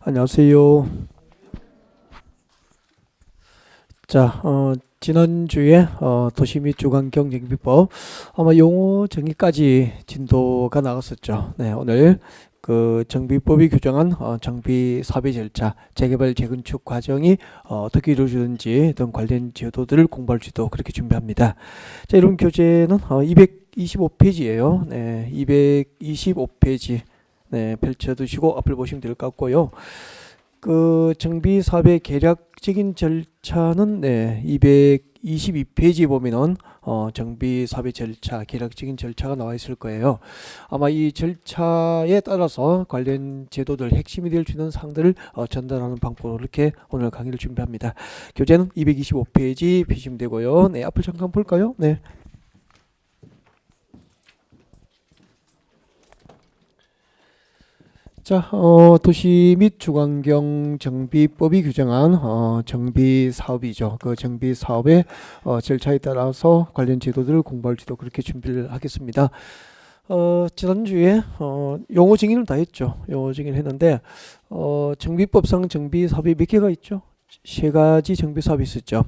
안녕하세요. 자, 지난주에 도시 및 주관경 정비법 아마 용어 정의까지 진도가 나갔었죠. 네, 오늘 그 정비법이 규정한 정비 사비 절차, 재개발 재건축 과정이 어떻게 이루어지는지 등 관련 제도들을 공부할 수 있도록 그렇게 준비합니다. 자, 이런 교재는 225페이지예요. 네, 225페이지. 네, 펼쳐두시고 앞을 보시면 될 것 같고요. 그 정비 사업의 계략적인 절차는 222페이지 보면은 정비 사업의 절차, 계략적인 절차가 나와 있을 거예요. 아마 이 절차에 따라서 관련 제도들 핵심이 될 수 있는 사항들을 전달하는 방법으로 이렇게 오늘 강의를 준비합니다. 교재는 225페이지 보시면 되고요. 네, 앞을 잠깐 볼까요? 네. 자, 도시 및 주관경 정비법이 규정한 정비 사업이죠. 그 정비 사업의 절차에 따라서 관련 제도들을 공부할지도 그렇게 준비를 하겠습니다. 지난주에 용어 정의는 다 했죠. 용어 정의를 했는데 정비법상 정비 사업이 몇 개가 있죠? 세 가지 정비 사업이 있었죠.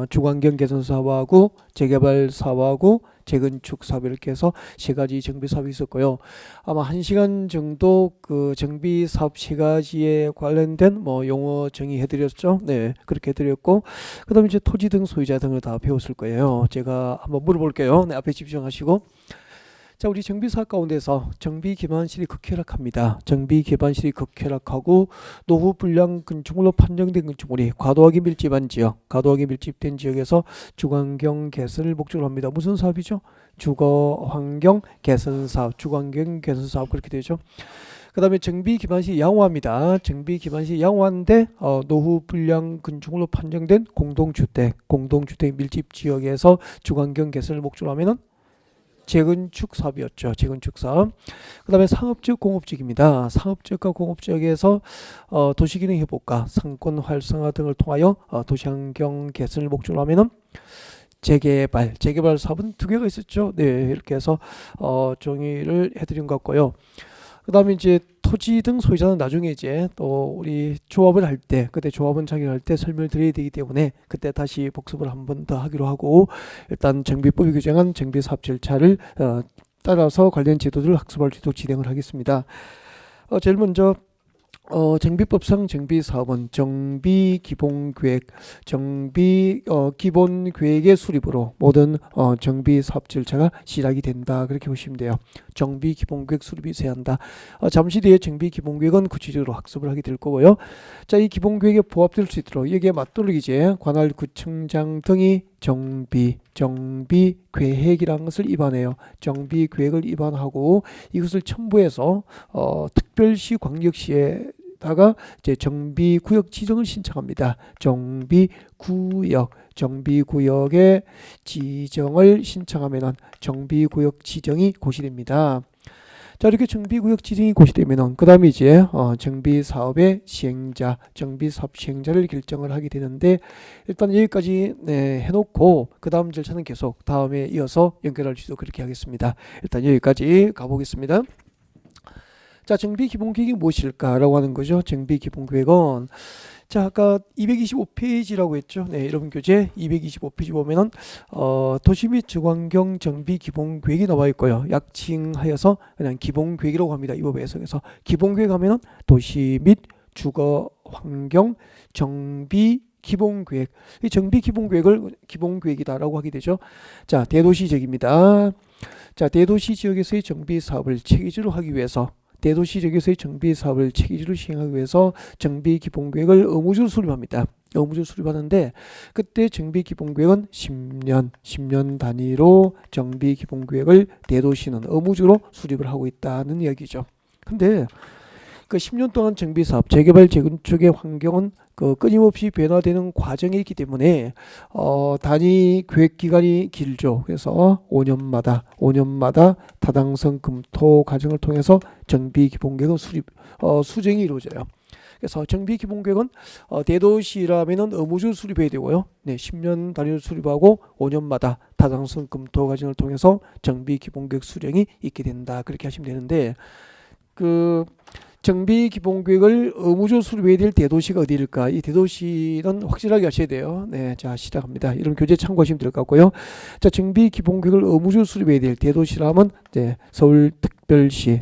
주관경 개선 사업하고 재개발 사업하고 재건축 사업 이렇게 해서 세 가지 정비 사업이 있었고요. 아마 1시간 정도 그 정비 사업 세 가지에 관련된 뭐 용어 정의해 드렸죠. 네, 그렇게 해 드렸고 그다음에 이제 토지 등 소유자 등을 다 배웠을 거예요. 제가 한번 물어볼게요. 네, 앞에 집중하시고. 자, 우리 정비 사업 가운데서 정비 기반실이 극혈락합니다. 정비 기반실이 극혈락하고 노후 불량 건축물로 판정된 건축물이 과도하게 밀집한 지역, 과도하게 밀집된 지역에서 주거환경 개선을 목적으로 합니다. 무슨 사업이죠? 주거환경 개선 사업, 주거환경 개선 사업 그렇게 되죠. 그 다음에 정비 기반시 양호합니다. 정비 기반시 양호한데 노후 불량 건축물로 판정된 공동주택, 공동주택 밀집 지역에서 주거환경 개선을 목적으로 하면은 재건축 사업이었죠. 재건축 사업. 그 다음에 상업적 공업적입니다. 상업적과 공업적에서 도시기능 회복과 상권 활성화 등을 통하여 도시환경 개선을 목적으로 하면은 재개발, 재개발 사업은 두 개가 있었죠. 네, 이렇게 해서 정의를 해드린 것 같고요. 그 다음에 이제 토지 등 소유자는 나중에 이제 또 우리 조합을 할 때, 그때 조합원 자격할 때 설명을 드려야 되기 때문에 그때 다시 복습을 한 번 더 하기로 하고 일단 정비법이 규정한 정비사업 절차를 따라서 관련 제도들을 학습할 수 있도록 진행을 하겠습니다. 제일 먼저 정비법상 정비사업은 정비기본계획, 기본계획의 수립으로 모든 정비사업 절차가 시작이 된다. 그렇게 보시면 돼요. 정비기본계획 수립이 있어야 한다. 잠시 뒤에 정비기본계획은 구체적으로 학습을 하게 될 거고요. 자, 이 기본계획에 부합될 수 있도록 여기에 맞도록이제 관할 구청장 등이 정비계획이라는 것을 입안해요. 정비계획을 입안하고 이것을 첨부해서 특별시, 광역시에다가 이제 정비구역 지정을 신청합니다. 정비구역의 지정을 신청하면은 정비구역 지정이 고시됩니다. 자, 이렇게 정비구역 지정이 고시되면은 그 다음에 이제 정비사업의 시행자, 정비사업 시행자를 결정을 하게 되는데 일단 여기까지 해놓고 그 다음 절차는 계속 다음에 이어서 연결할 수 있도록 그렇게 하겠습니다. 일단 여기까지 가보겠습니다. 자, 정비기본계획이 무엇일까라고 하는 거죠. 정비기본계획은 자, 아까 225페이지라고 했죠. 네, 여러분 교재 225페이지 보면은 도시 및 주거환경 정비기본계획이 나와 있고요. 약칭하여서 그냥 기본계획이라고 합니다. 이 법의 해석에서 기본계획 하면은 도시 및 주거환경 정비 기본계획, 이 정비 기본계획을 기본계획이다라고 하게 되죠. 자, 대도시 지역입니다. 자, 대도시 지역에서의 정비 사업을 체계적으로 하기 위해서 대도시 지역에서의 정비 사업을 체계적으로 시행하기 위해서 정비 기본계획을 의무적으로 수립합니다. 의무적으로 수립하는데 그때 정비 기본계획은 10년 단위로 정비 기본계획을 대도시는 의무적으로 수립을 하고 있다는 이야기죠. 근데 그 10년 동안 정비사업, 재개발, 재건축의 환경은 그 끊임없이 변화되는 과정이 있기 때문에 단위 계획 기간이 길죠. 그래서 5년마다 타당성 검토 과정을 통해서 정비 기본계획은 수정이 이루어져요. 그래서 정비 기본계획은 대도시라면은 의무적으로 수립해야 되고요. 네, 10년 단위로 수립하고 5년마다 타당성 검토 과정을 통해서 정비 기본계획 수정이 있게 된다. 그렇게 하시면 되는데 그 정비 기본 계획을 의무적으로 수립해야 될 대도시가 어디일까? 이 대도시는 확실하게 하셔야 돼요. 네, 자 시작합니다. 이런 교재 참고하시면 될 것 같고요. 자, 정비 기본 계획을 의무적으로 수립해야 될 대도시라면 서울특별시,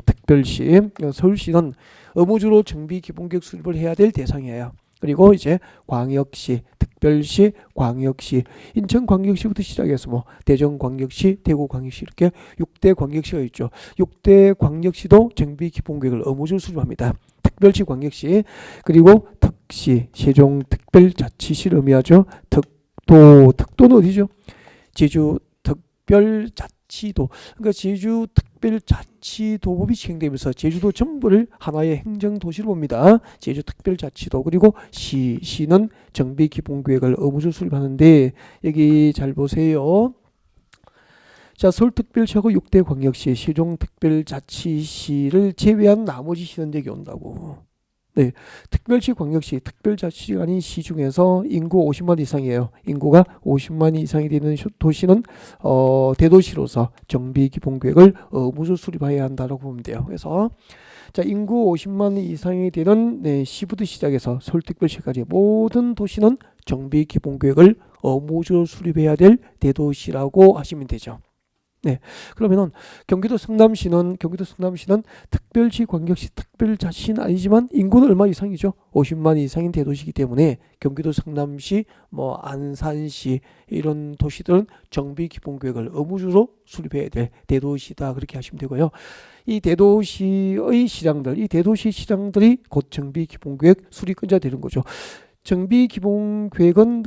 서울시는 의무적으로 정비 기본 계획 수립을 해야 될 대상이에요. 그리고 이제 광역시, 특별시, 광역시, 인천광역시부터 시작해서 뭐 대전광역시, 대구광역시 이렇게 6대 광역시가 있죠. 6대 광역시도 정비 기본 계획을 의무적으로 수립합니다. 특별시, 광역시, 그리고 특시, 세종특별자치시를 의미하죠. 특도는 어디죠? 제주특별자치도. 그러니까 제주특별자치도법이 시행되면서 제주도 전부를 하나의 행정도시로 봅니다. 제주특별자치도. 그리고 시는 정비기본계획을 의무적으로 수립하는데 여기 잘 보세요. 자, 서울특별시하고 6대 광역시, 세종특별자치시를 제외한 나머지 시는 여기 온다고. 네, 특별시, 광역시, 특별자치가 아닌 시 중에서 인구 50만 이상이에요. 인구가 50만 이상이 되는 도시는 대도시로서 정비기본계획을 의무적으로 수립해야 한다고 보면 돼요. 그래서 자, 인구 50만 이상이 되는 시부터 시작해서 서울특별시까지 모든 도시는 정비기본계획을 의무적으로 수립해야 될 대도시라고 하시면 되죠. 네, 그러면은 경기도 성남시는 특별시, 광역시, 특별자치는 아니지만 인구는 얼마 이상이죠? 50만 이상인 대도시이기 때문에 경기도 성남시, 뭐 안산시 이런 도시들은 정비기본계획을 의무적으로 수립해야 될 대도시다 그렇게 하시면 되고요. 이 대도시의 시장들이 곧 정비기본계획 수립권자 되는 거죠. 정비기본계획은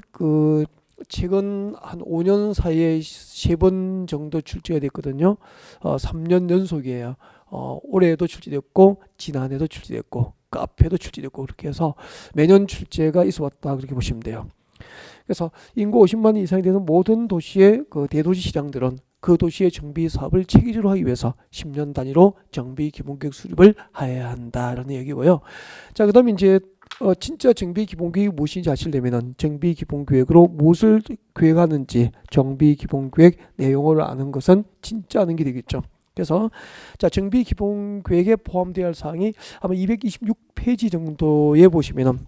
최근 한 5년 사이에 3번 정도 출제가 됐거든요. 3년 연속이에요. 올해도 출제됐고 지난해도 출제됐고 그 앞에도 출제됐고 그렇게 해서 매년 출제가 있어 왔다 그렇게 보시면 돼요. 그래서 인구 50만 이상이 되는 모든 도시의 그 대도시 시장들은 그 도시의 정비 사업을 체계적으로 하기 위해서 10년 단위로 정비 기본계획 수립을 해야 한다라는 얘기고요. 자, 그다음에 이제 진짜 정비 기본계획이 무엇인지 아시려면은 정비 기본계획으로 무엇을 계획하는지 정비 기본계획 내용을 아는 것은 진짜 아는 게 되겠죠. 그래서 자, 정비 기본계획에 포함되어야 할 사항이 아마 226페이지 정도에 보시면은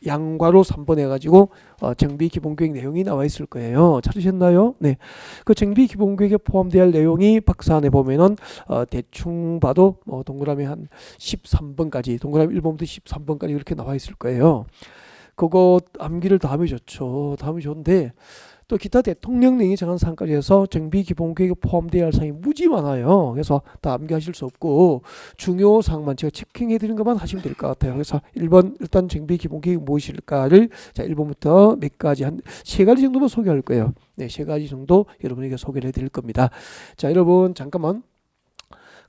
양괄호 3번 해가지고 정비 기본계획 내용이 나와 있을 거예요. 찾으셨나요? 네. 그 정비 기본계획에 포함되어야 할 내용이 박사안에 보면은 대충 봐도 동그라미 한 13번까지, 동그라미 1번부터 13번까지 이렇게 나와 있을 거예요. 그거 암기를 다 하면 좋죠. 다 하면 좋은데 또 기타 대통령령이 정한 사항까지 해서 정비 기본계획에 포함되어야 할 사항이 무지 많아요. 그래서 다 암기하실 수 없고 중요 사항만 제가 체킹해 드리는 것만 하시면 될 것 같아요. 그래서 1번 일단 정비 기본계획이 무엇일까를 자 1번부터 몇 가지 한 3가지 정도만 소개할 거예요. 네, 3가지 정도 여러분에게 소개를 해 드릴 겁니다. 자, 여러분 잠깐만.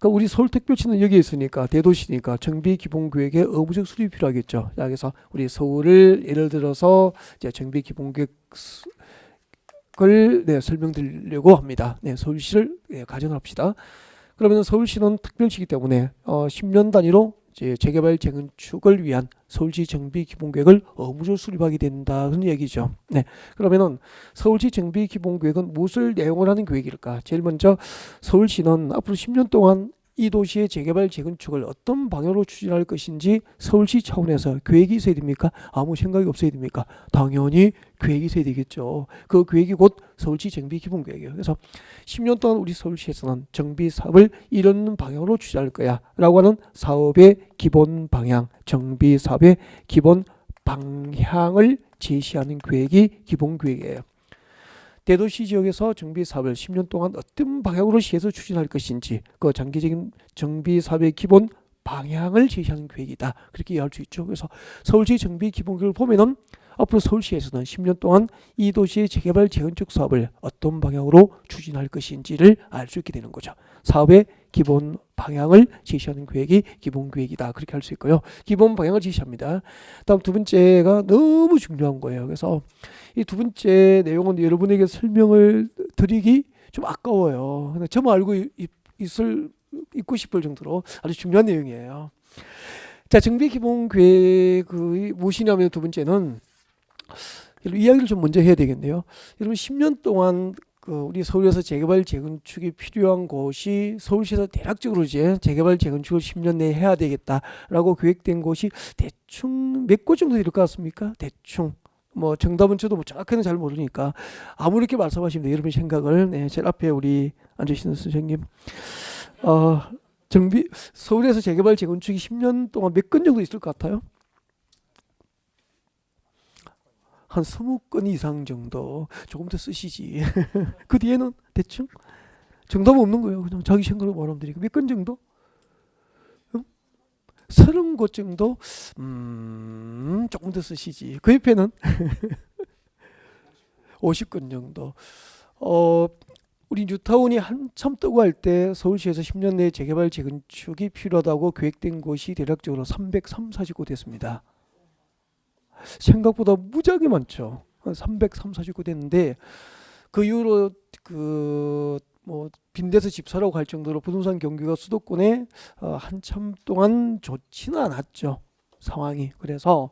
우리 서울특별시는 여기 있으니까 대도시니까 정비기본계획에 의무적 수립이 필요하겠죠. 자, 그래서 우리 서울을 예를 들어서 이제 정비기본계획 을 설명드리려고 합니다. 네, 서울시를 가정을 합시다. 그러면 서울시는 특별시이기 때문에 10년 단위로 이제 재개발 재건축을 위한 서울시 정비기본계획을 의무적으로 수립하게 된다는 얘기죠. 네, 그러면은 서울시 정비기본계획은 무엇을 내용을 하는 계획일까? 제일 먼저 서울시는 앞으로 10년 동안 이 도시의 재개발 재건축을 어떤 방향으로 추진할 것인지 서울시 차원에서 계획이 있어야 됩니까? 아무 생각이 없어야 됩니까? 당연히 계획이 있어야 되겠죠. 그 계획이 곧 서울시 정비기본계획이에요. 그래서 10년 동안 우리 서울시에서는 정비 사업을 이런 방향으로 추진할 거야 라고 하는 사업의 기본 방향, 정비 사업의 기본 방향을 제시하는 계획이 기본계획이에요. 대도시 지역에서 정비 사업을 10년 동안 어떤 방향으로 시에서 추진할 것인지 그 장기적인 정비 사업의 기본 방향을 제시하는 계획이다. 그렇게 이해할 수 있죠. 그래서 서울시 정비 기본계획을 보면은 앞으로 서울시에서는 10년 동안 이 도시의 재개발 재건축 사업을 어떤 방향으로 추진할 것인지를 알 수 있게 되는 거죠. 사업의 기본 방향을 제시하는 계획이 기본계획이다. 그렇게 할 수 있고요. 기본 방향을 제시합니다. 다음 두 번째가 너무 중요한 거예요. 그래서 이 두 번째 내용은 여러분에게 설명을 드리기 좀 아까워요. 근데 저만 알고 있고 싶을 정도로 아주 중요한 내용이에요. 자, 정비기본계획이 무엇이냐면 두 번째는 이야기를 좀 먼저 해야 되겠네요. 여러분 10년 동안 우리 서울에서 재개발 재건축이 필요한 곳이 서울시에서 대략적으로 이제 재개발 재건축을 10년 내에 해야 되겠다라고 계획된 곳이 대충 몇 곳 정도 될 것 같습니까? 대충 뭐 정답은 저도 뭐 정확히는 잘 모르니까 아무렇게 말씀하시면 돼요. 여러분 생각을. 네, 제일 앞에 우리 앉으시는 선생님, 서울에서 재개발 재건축이 10년 동안 몇 건 정도 있을 것 같아요? 한 20건 이상 정도. 조금 더 쓰시지. 그 뒤에는 대충 정답은 없는 거예요. 그냥 자기 생각으로 말하면 되니까. 몇 건 정도? 30곳 정도? 조금 더 쓰시지. 그 옆에는 50건 정도. 우리 뉴타운이 한참 뜨고 할 때 서울시에서 10년 내에 재개발 재건축이 필요하다고 계획된 곳이 대략적으로 340곳 됐습니다. 생각보다 무지하게 많죠. 한 340곳 됐는데 그 이후로 뭐 빈대서 집 사라고 할 정도로 부동산 경기가 수도권에 한참 동안 좋지는 않았죠. 상황이. 그래서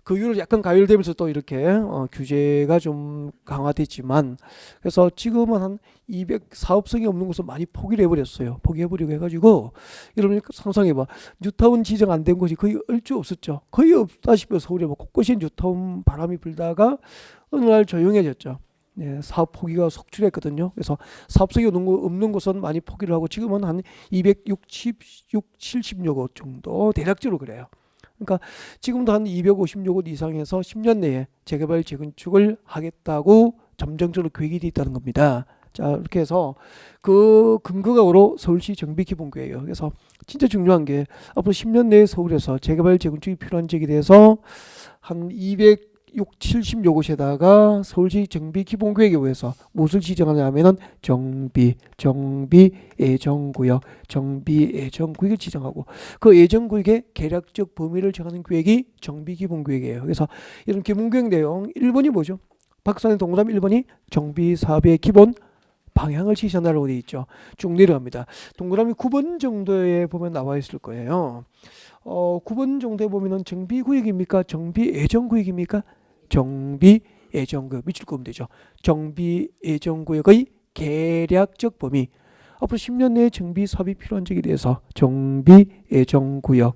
그 이후로 약간 가열되면서 또 이렇게 규제가 좀 강화됐지만, 그래서 지금은 한 200사업성이 없는 곳은 많이 포기를 해버렸어요. 포기해버리고 해가지고 여러분 상상해봐. 뉴타운 지정 안 된 곳이 거의 얼추 없었죠. 거의 없다시피 서울에 뭐 곳곳이 뉴타운 바람이 불다가 어느 날 조용해졌죠. 네, 사업 포기가 속출했거든요. 그래서 사업성이 없는 곳은 많이 포기를 하고 지금은 한 260, 70여 곳 정도 대략적으로 그래요. 그러니까 지금도 한 250여 곳 이상에서 10년 내에 재개발 재건축을 하겠다고 잠정적으로 계획이 되어 있다는 겁니다. 자, 이렇게 해서 그 근거각으로 서울시 정비기본구예요. 그래서 진짜 중요한 게 앞으로 10년 내에 서울에서 재개발 재건축이 필요한 지역에 대해서 한 260, 70여 곳에다가 서울시 정비기본구역에 의해서 무엇을 지정하냐면은 정비, 예정구역을 지정하고 그 예정구역의 계략적 범위를 정하는 구역이 정비기본구역이에요. 그래서 이런 기본구역 내용 1번이 뭐죠? 박사님 동그라미 1번이 정비사업의 기본 방향을 지시한다라고 되어 있죠. 쭉 내려갑니다. 동그라미 9번 정도에 보면 나와 있을 거예요. 9번 정도에 보면은 정비구역입니까? 정비예정구역입니까? 정비예정구역 밑줄 그으면 되죠. 정비예정구역의 계략적 범위. 앞으로 10년 내에 정비사업이 필요한 지역에 대해서 정비예정구역의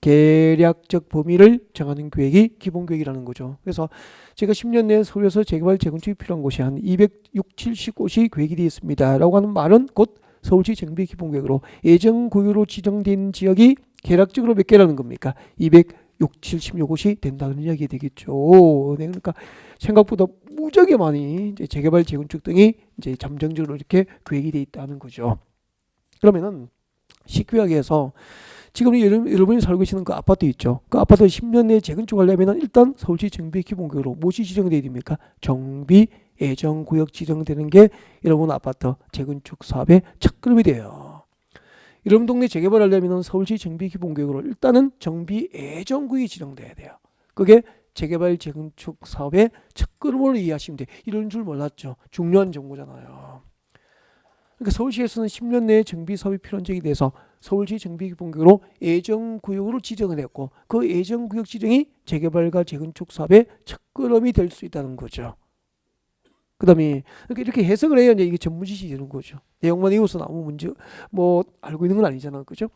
계략적 범위를 정하는 계획이 기본계획이라는 거죠. 그래서 제가 10년 내에 서울에서 재개발 재건축이 필요한 곳이 한 260, 70곳이 계획이 되어 있습니다 라고 하는 말은 곧 서울시 정비기본계획으로 예정구역으로 지정된 지역이 계략적으로 몇 개라는 겁니까? 260, 70여 곳이 된다는 이야기 되겠죠. 네, 그러니까 생각보다 무지하게 많이 이제 재개발 재건축 등이 이제 잠정적으로 이렇게 계획이 되어 있다는 거죠. 그러면은 쉽게 이야기해서 지금 여러분이 살고 계시는 그 아파트 있죠. 그 아파트 10년 내에 재건축하려면 일단 서울시 정비기본구역으로 무엇이 지정되어야 됩니까? 정비예정구역 지정되는 게 여러분 아파트 재건축 사업의 첫걸음이 돼요. 여러분 동네 재개발하려면 서울시 정비기본구역으로 일단은 정비예정구역이 지정돼야 돼요. 그게 재개발 재건축 사업의 첫걸음으로 이해하시면 돼요. 이런 줄 몰랐죠. 중요한 정보잖아요. 그러니까 서울시에서는 10년 내에 정비사업이 필요한 지역에 대해서 서울시 정비기본구역으로 예정구역으로 지정을 했고 그 예정구역 지정이 재개발과 재건축 사업의 첫걸음이 될 수 있다는 거죠. 그 다음에 이렇게 해석을 해야 이게 전문 지식이 되는 거죠. 내용만 외워서 아무 문제 뭐 알고 있는 건 아니잖아요. 그죠?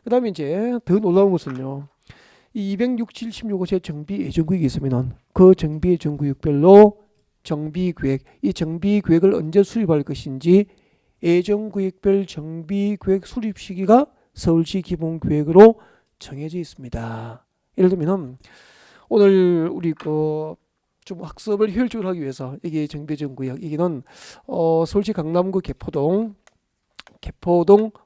그 다음에 이제 더 놀라운 것은요. 이 260, 76곳의 정비 예정구역이 있으면은 그 정비 예정구역별로 정비계획, 이 정비계획을 언제 수립할 것인지 예정구역별 정비계획 수립 시기가 서울시 기본계획으로 정해져 있습니다. 예를 들면 오늘 우리 좀 학습을 효율적으로 하기 위해서 이게 정비예정구역 여기는 서울시 강남구 개포동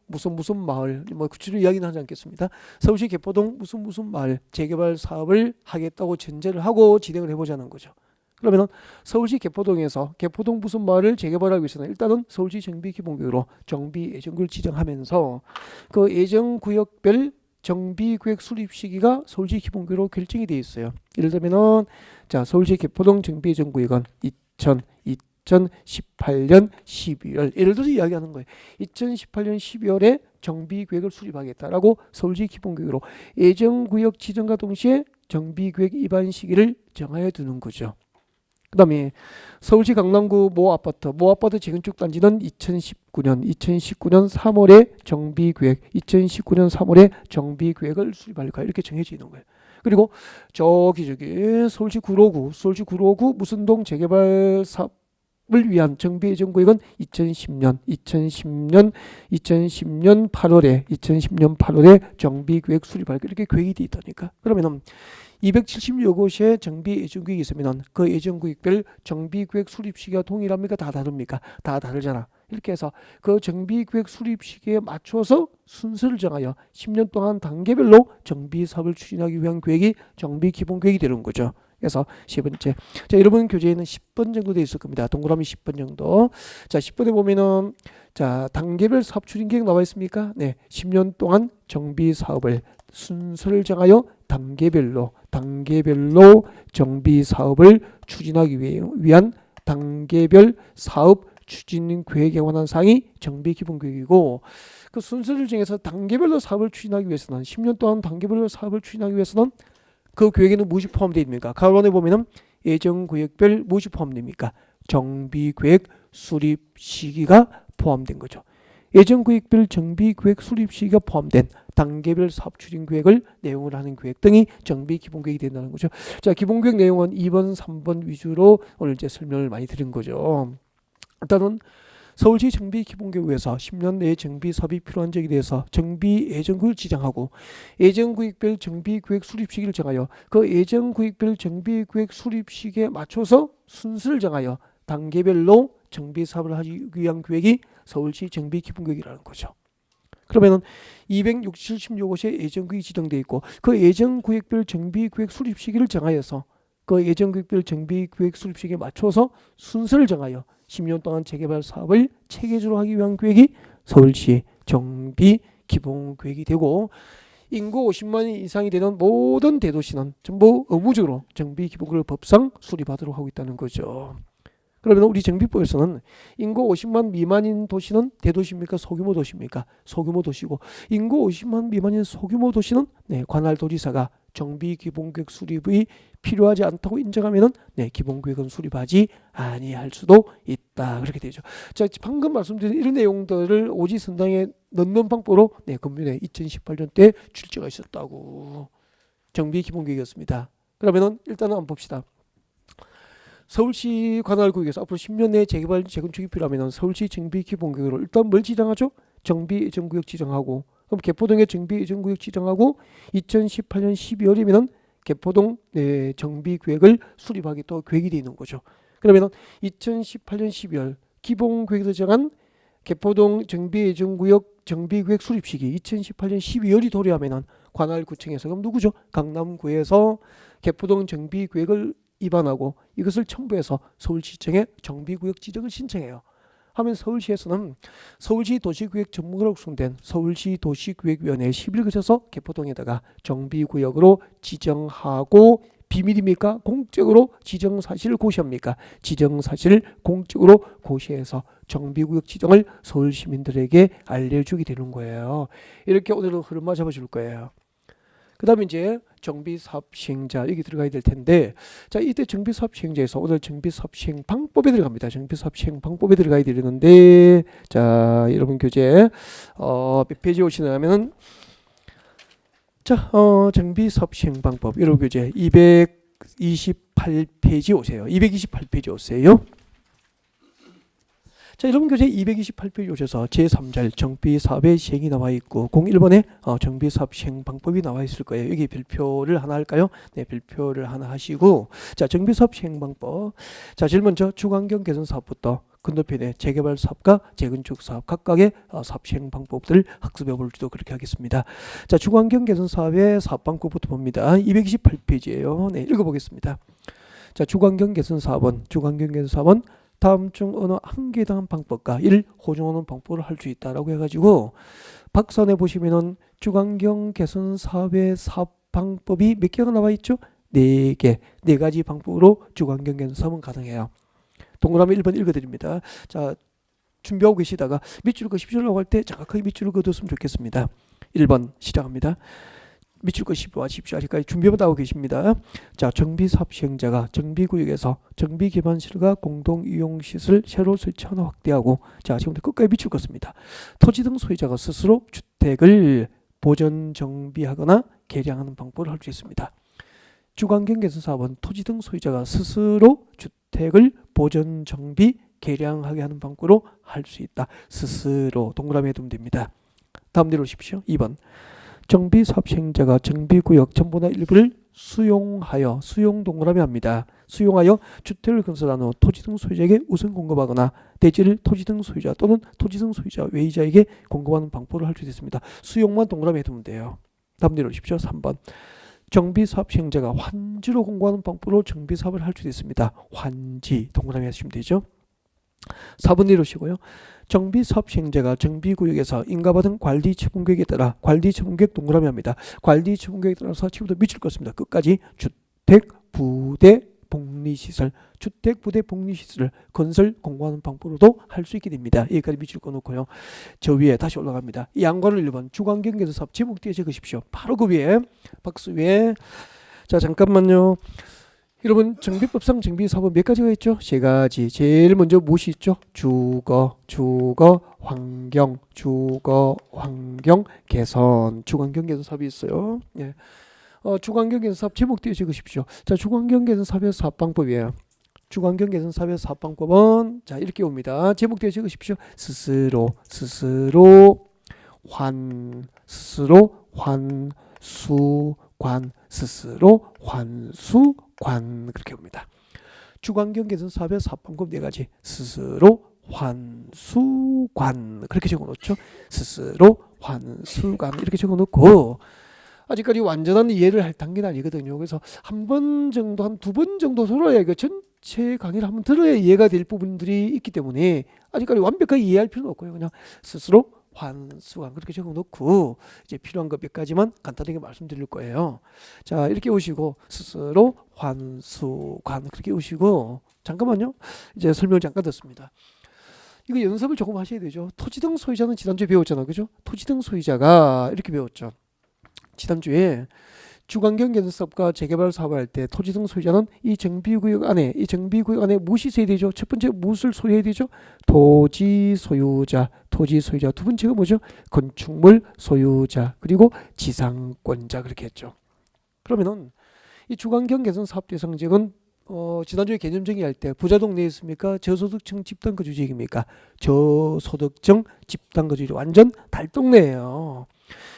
무슨 마을 뭐 구체적으로 이야기는 하지 않겠습니다. 서울시 개포동 무슨 마을 재개발 사업을 하겠다고 전제를 하고 진행을 해보자는 거죠. 그러면 서울시 개포동에서 개포동 무슨 마을을 재개발하기 위해서는 일단은 서울시 정비기본구역으로 정비예정구역을 지정하면서 그 예정구역별 정비계획 수립 시기가 서울시 기본구역으로 결정이 되어 있어요. 예를 들면은 자 서울시 개포동 정비예정구역은 2018년 12월 예를 들어서 이야기하는 거예요. 2018년 12월에 정비계획을 수립하겠다라고 서울시 기본구역으로 예정구역 지정과 동시에 정비계획 입안 시기를 정하여 두는 거죠. 그 다음에 서울시 강남구 모 아파트 재건축 단지는 2019년 3월에 정비계획, 2019년 3월에 정비계획을 수립할 거야. 이렇게 정해져 있는 거예요. 그리고 저기 서울시 구로구 무슨동 재개발 사업을 위한 정비 예정 구역은 2010년 8월에 정비계획 수립할 거 이렇게 계획이 돼 있다니까. 그러면은 270여 곳의 정비 예정구역이 있으면 그 예정구역별 정비계획 수립 시기가 동일합니까? 다 다릅니까? 다 다르잖아. 이렇게 해서 그 정비계획 수립 시기에 맞춰서 순서를 정하여 10년 동안 단계별로 정비 사업을 추진하기 위한 계획이 정비 기본 계획이 되는 거죠. 그래서 10번째. 자, 여러분 교재에는 10번 정도 돼 있을 겁니다. 동그라미 10번 정도. 자, 10번에 보면은 자, 단계별 사업 추진 계획 나와 있습니까? 네. 10년 동안 정비 사업을 순서를 정하여 단계별로 정비 사업을 추진하기 위한 단계별 사업 추진 계획에 관한 사항이 정비 기본 계획이고, 그 순서를 정해서 단계별로 사업을 추진하기 위해서는 10년 동안 단계별로 사업을 추진하기 위해서는 그 계획에는 무엇이 포함되어 있습니까? 가론에 보면은 예정 구역별 무엇이 포함됩니까? 정비 계획 수립 시기가 포함된 거죠. 예정 구역별 정비 계획 수립 시기가 포함된 단계별 사업 추진 계획을 내용을 하는 계획 등이 정비 기본 계획이 된다는 거죠. 자, 기본 계획 내용은 2번, 3번 위주로 오늘 이제 설명을 많이 드린 거죠. 일단은 서울시 정비 기본계획에서 10년 내에 정비 사업이 필요한 적에 대해서 정비 예정구역을 지정하고 예정구역별 정비계획 수립 시기를 정하여 그 예정구역별 정비계획 수립 시기에 맞춰서 순서를 정하여 단계별로 정비 사업을 하기 위한 계획이 서울시 정비 기본계획이라는 거죠. 그러면은 276곳의 예정구역이 지정되어 있고 그 예정구역별 정비계획 수립 시기를 정하여서 그 예정구역별 정비계획 수립 시기에 맞춰서 순서를 정하여 10년 동안 재개발 사업을 체계적으로 하기 위한 계획이 서울시 정비 기본 계획이 되고, 인구 50만 이상이 되는 모든 대도시는 전부 의무적으로 정비 기본 계획을 법상 수립하도록 하고 있다는 거죠. 그러면 우리 정비법에서는 인구 50만 미만인 도시는 대도시입니까? 소규모 도시입니까? 소규모 도시고, 인구 50만 미만인 소규모 도시는 관할 도지사가 정비 기본계획 수립이 필요하지 않다고 인정하면은 기본계획은 수립하지 아니할 수도 있다. 그렇게 되죠. 자, 방금 말씀드린 이런 내용들을 오지선당에 넣는 방법으로 금년에 2018년 때 출제가 있었다고. 정비 기본계획이었습니다. 그러면은 일단은 한번 봅시다. 서울시 관할구역에서 앞으로 10년 내에 재개발 재건축이 필요하면 서울시 정비 기본계획으로 일단 뭘 지정하죠? 정비 예정구역 지정하고, 그럼 개포동에 정비 예정구역 지정하고 2018년 12월이면 개포동 정비계획을 수립하기 또 계획이 되어 있는 거죠. 그러면 2018년 12월 기본계획에서 정한 개포동 정비 예정구역 정비계획 수립 시기 2018년 12월이 도래하면 관할구청에서, 그럼 누구죠? 강남구에서 개포동 정비계획을 입안하고 이것을 첨부해서 서울시청에 정비구역 지정을 신청해요. 하면 서울시에서는 서울시 도시구역 전문가로 구성된 서울시 도시구역위원회에 시비를 거쳐서 개포동에다가 정비구역으로 지정하고, 비밀입니까? 공적으로 지정사실을 고시합니까? 지정사실을 공적으로 고시해서 정비구역 지정을 서울시민들에게 알려주게 되는 거예요. 이렇게 오늘은 흐름만 잡아줄 거예요. 그 다음에 이제 정비사업 시행자 여기 들어가야 될 텐데, 자, 이때 정비사업 시행자에서 오늘 정비사업 시행 방법에 들어갑니다. 정비사업 시행 방법에 들어가야 되는데, 자, 여러분 교재 몇 페이지 오시냐면은 자, 정비사업 시행 방법 여러분 교재 228페이지 오세요. 228페이지 오세요. 자, 여러분 교재 228페이지 오셔서 제3절 정비사업의 시행이 나와 있고 01번에 정비사업 시행 방법이 나와 있을 거예요. 여기 별표를 하나 할까요? 네, 별표를 하나 하시고, 자, 정비사업 시행 방법. 자, 제일 먼저 주거환경 개선 사업부터 건너편에 재개발 사업과 재건축 사업 각각의 사업 시행 방법들을 학습해 볼지도 그렇게 하겠습니다. 자, 주거환경 개선 사업의 사업 방법부터 봅니다. 228페이지예요. 네, 읽어보겠습니다. 자, 주거환경 개선 사업은 다음 중 어느 한 개에 대한 방법과 1. 호정하는 방법을 할 수 있다라고 해가지고 박산에 보시면은 주거환경 개선 사업의 사업 방법이 몇 개가 나와 있죠? 4개, 4가지 방법으로 주거환경 개선 사업은 가능해요. 동그라미 1번 읽어드립니다. 자, 준비하고 계시다가 밑줄을 그십시오라고 할 때 정확하게 밑줄을 그었으면 좋겠습니다. 1번 시작합니다. 미칠 것 10와 10시 아직까지 준비만 하고 계십니다. 자, 정비사업 시행자가 정비구역에서 정비기반시설과 공동이용시설 새로 설치하나 확대하고, 자, 지금부터 끝까지 미칠 것입니다. 토지 등 소유자가 스스로 주택을 보전 정비하거나 개량하는 방법을 할 수 있습니다. 주관경 개선 사업은 토지 등 소유자가 스스로 주택을 보전 정비 개량하게 하는 방법으로 할 수 있다. 스스로 동그라미에 두면 됩니다. 다음 내려오십시오. 2번. 정비사업 시행자가 정비구역 전부나 일부를 수용하여, 수용 동그라미 합니다. 수용하여 주택을 건설한 후 토지 등 소유자에게 우선 공급하거나 대지를 토지 등 소유자 또는 토지 등 소유자 외의자에게 공급하는 방법을 할 수 있습니다. 수용만 동그라미에 두면 돼요. 다음 내려오십시오. 3번. 정비사업 시행자가 환지로 공고하는 방법으로 정비사업을 할 수 있습니다. 환지 동그라미 하시면 되죠. 4번 내려오시고요. 정비사업 시행자가 정비구역에서 인가받은 관리처분계획에 따라 관리처분계획 동그라미 합니다. 관리처분계획에 따라서 지금부터 미칠 것입니다. 끝까지 주택, 부대, 복리시설, 주택, 부대, 복리시설을 건설 공고하는 방법으로도 할 수 있게 됩니다. 여기까지 미칠 거 놓고요. 저 위에 다시 올라갑니다. 이 양관을 1번 주관경 개선 사업 제목 뒤에 적으십시오. 바로 그 위에 박스 위에. 자, 잠깐만요. 여러분, 정비법상 정비사업은 몇 가지가 있죠? 세 가지. 제일 먼저 무엇이 있죠? 주거, 환경, 개선, 주관경 개선 사업이 있어요. 예. 주관경 개선 사업 제목 뒤에 적으십시오. 자, 주관경 개선 사업의 사업 방법이에요. 주관경 개선 사업의 사업 방법은 자, 이렇게 옵니다. 제목 뒤에 적으십시오. 스스로 환수관 그렇게 옵니다. 주관경 개선 사업의 사업 방법 네 가지. 스스로 환수관 그렇게 적어놓죠. 스스로 환수관 이렇게 적어놓고, 아직까지 완전한 이해를 할 단계는 아니거든요. 그래서 한 번 정도, 한 두 번 정도 들어야, 그 전체 강의를 한번 들어야 이해가 될 부분들이 있기 때문에 아직까지 완벽하게 이해할 필요는 없고요. 그냥 스스로 환수관 그렇게 적어놓고 이제 필요한 것 몇 가지만 간단하게 말씀드릴 거예요. 자, 이렇게 오시고 스스로 환수관 그렇게 오시고, 잠깐만요. 이제 설명을 잠깐 듣습니다. 이거 연습을 조금 하셔야 되죠. 토지 등 소유자는 지난주에 배웠잖아, 그죠? 토지 등 소유자가 이렇게 배웠죠. 지난주에 주관경 개선 사업과 재개발 사업을 할 때 토지 등 소유자는 이 정비구역 안에 무엇이 있어야 되죠? 첫 번째 무엇을 소유해야 되죠? 토지 소유자. 두 번째가 뭐죠? 건축물 소유자. 그리고 지상권자 그렇게 했죠. 그러면은 이 주관경 개선 사업 대상 지역은 지난주에 개념 정의할 때 부자동 내에 있습니까? 저소득층 집단 거주 지역입니까? 저소득층 집단 거주 지역. 완전 달동네예요.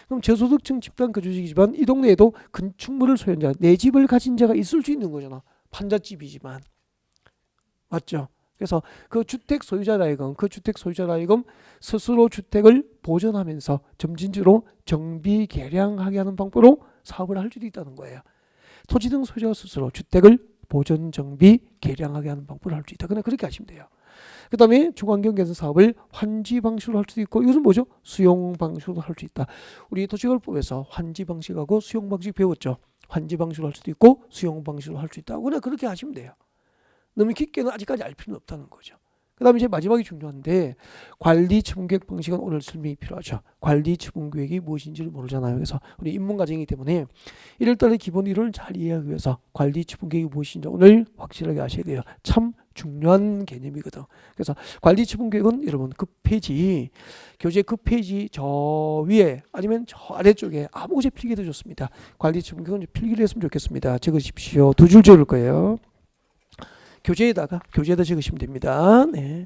그럼 저소득층 집단 거주지이지만 이 동네에도 건축물을 소유한 자, 내 집을 가진 자가 있을 수 있는 거잖아. 판잣집이지만. 맞죠? 그래서 그 주택 소유자라이금 스스로 주택을 보존하면서 점진적으로 정비 개량하게 하는 방법으로 사업을 할 수도 있다는 거예요. 토지 등 소유자가 스스로 주택을 보존 정비 개량하게 하는 방법을 할 수 있다. 그냥 그렇게 하시면 돼요. 그 다음에 주관경 개선 사업을 환지 방식으로 할 수도 있고, 이것은 뭐죠? 수용 방식으로 할 수 있다. 우리 도시개발법에서 환지 방식하고 수용 방식 배웠죠. 환지 방식으로 할 수도 있고 수용 방식으로 할 수 있다. 그냥 그렇게 하시면 돼요. 너무 깊게는 아직까지 알 필요는 없다는 거죠. 그 다음에 이제 마지막이 중요한데, 관리처분계획 방식은 오늘 설명이 필요하죠. 관리처분계획이 무엇인지를 모르잖아요. 그래서 우리 입문과정이기 때문에 1월달에 기본 이론을 잘 이해하기 위해서 관리처분계획이 무엇인지 오늘 확실하게 아셔야 돼요. 참 중요한 개념이거든. 그래서 관리처분계획은 여러분 그 페이지, 교재 그 페이지 저 위에 아니면 저 아래쪽에 아무 곳에 필기해도 좋습니다. 관리처분계획은 필기를 했으면 좋겠습니다. 적으십시오. 두 줄 적을 거예요. 교재에다 적으시면 됩니다. 네.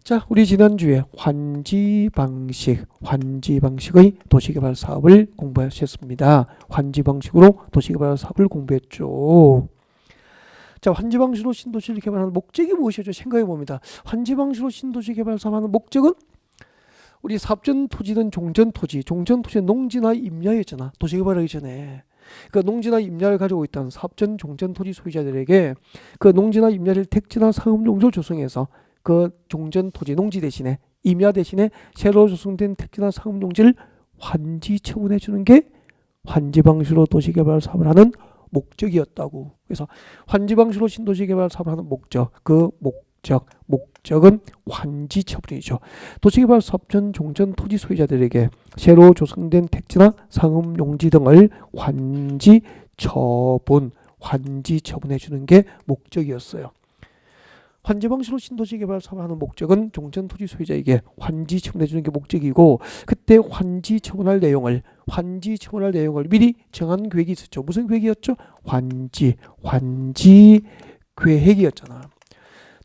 자, 우리 지난주에 환지 방식의 도시개발 사업을 공부하셨습니다. 환지 방식으로 도시개발 사업을 공부했죠. 자, 환지 방식으로 신도시를 개발하는 목적이 무엇이죠? 생각해 봅니다. 환지 방식으로 신도시 개발 사업하는 목적은 우리 사업전 토지든 종전 토지의 농지나 임야였잖아. 도시 개발하기 전에. 그 농지나 임야를 가지고 있던 사업전 종전 토지 소유자들에게 그 농지나 임야를 택지나 상업용지로 조성해서 그 종전 토지 농지 대신에 임야 대신에 새로 조성된 택지나 상업용지를 환지 처분해 주는 게 환지 방식으로 도시 개발 사업을 하는 목적이었다고. 그래서 환지 방식으로 신도시 개발 사업을 하는 목적, 그 목적은 환지 처분이죠. 도시개발 사업 전 종전 토지 소유자들에게 새로 조성된 택지나 상업 용지 등을 환지 처분해 주는 게 목적이었어요. 환지 방식으로 신도시 개발 사업을 하는 목적은 종전 토지 소유자에게 환지 처분해 주는 게 목적이고, 그때 환지 처분할 내용을 미리 정한 계획이 있었죠. 무슨 계획이었죠? 환지 계획이었잖아.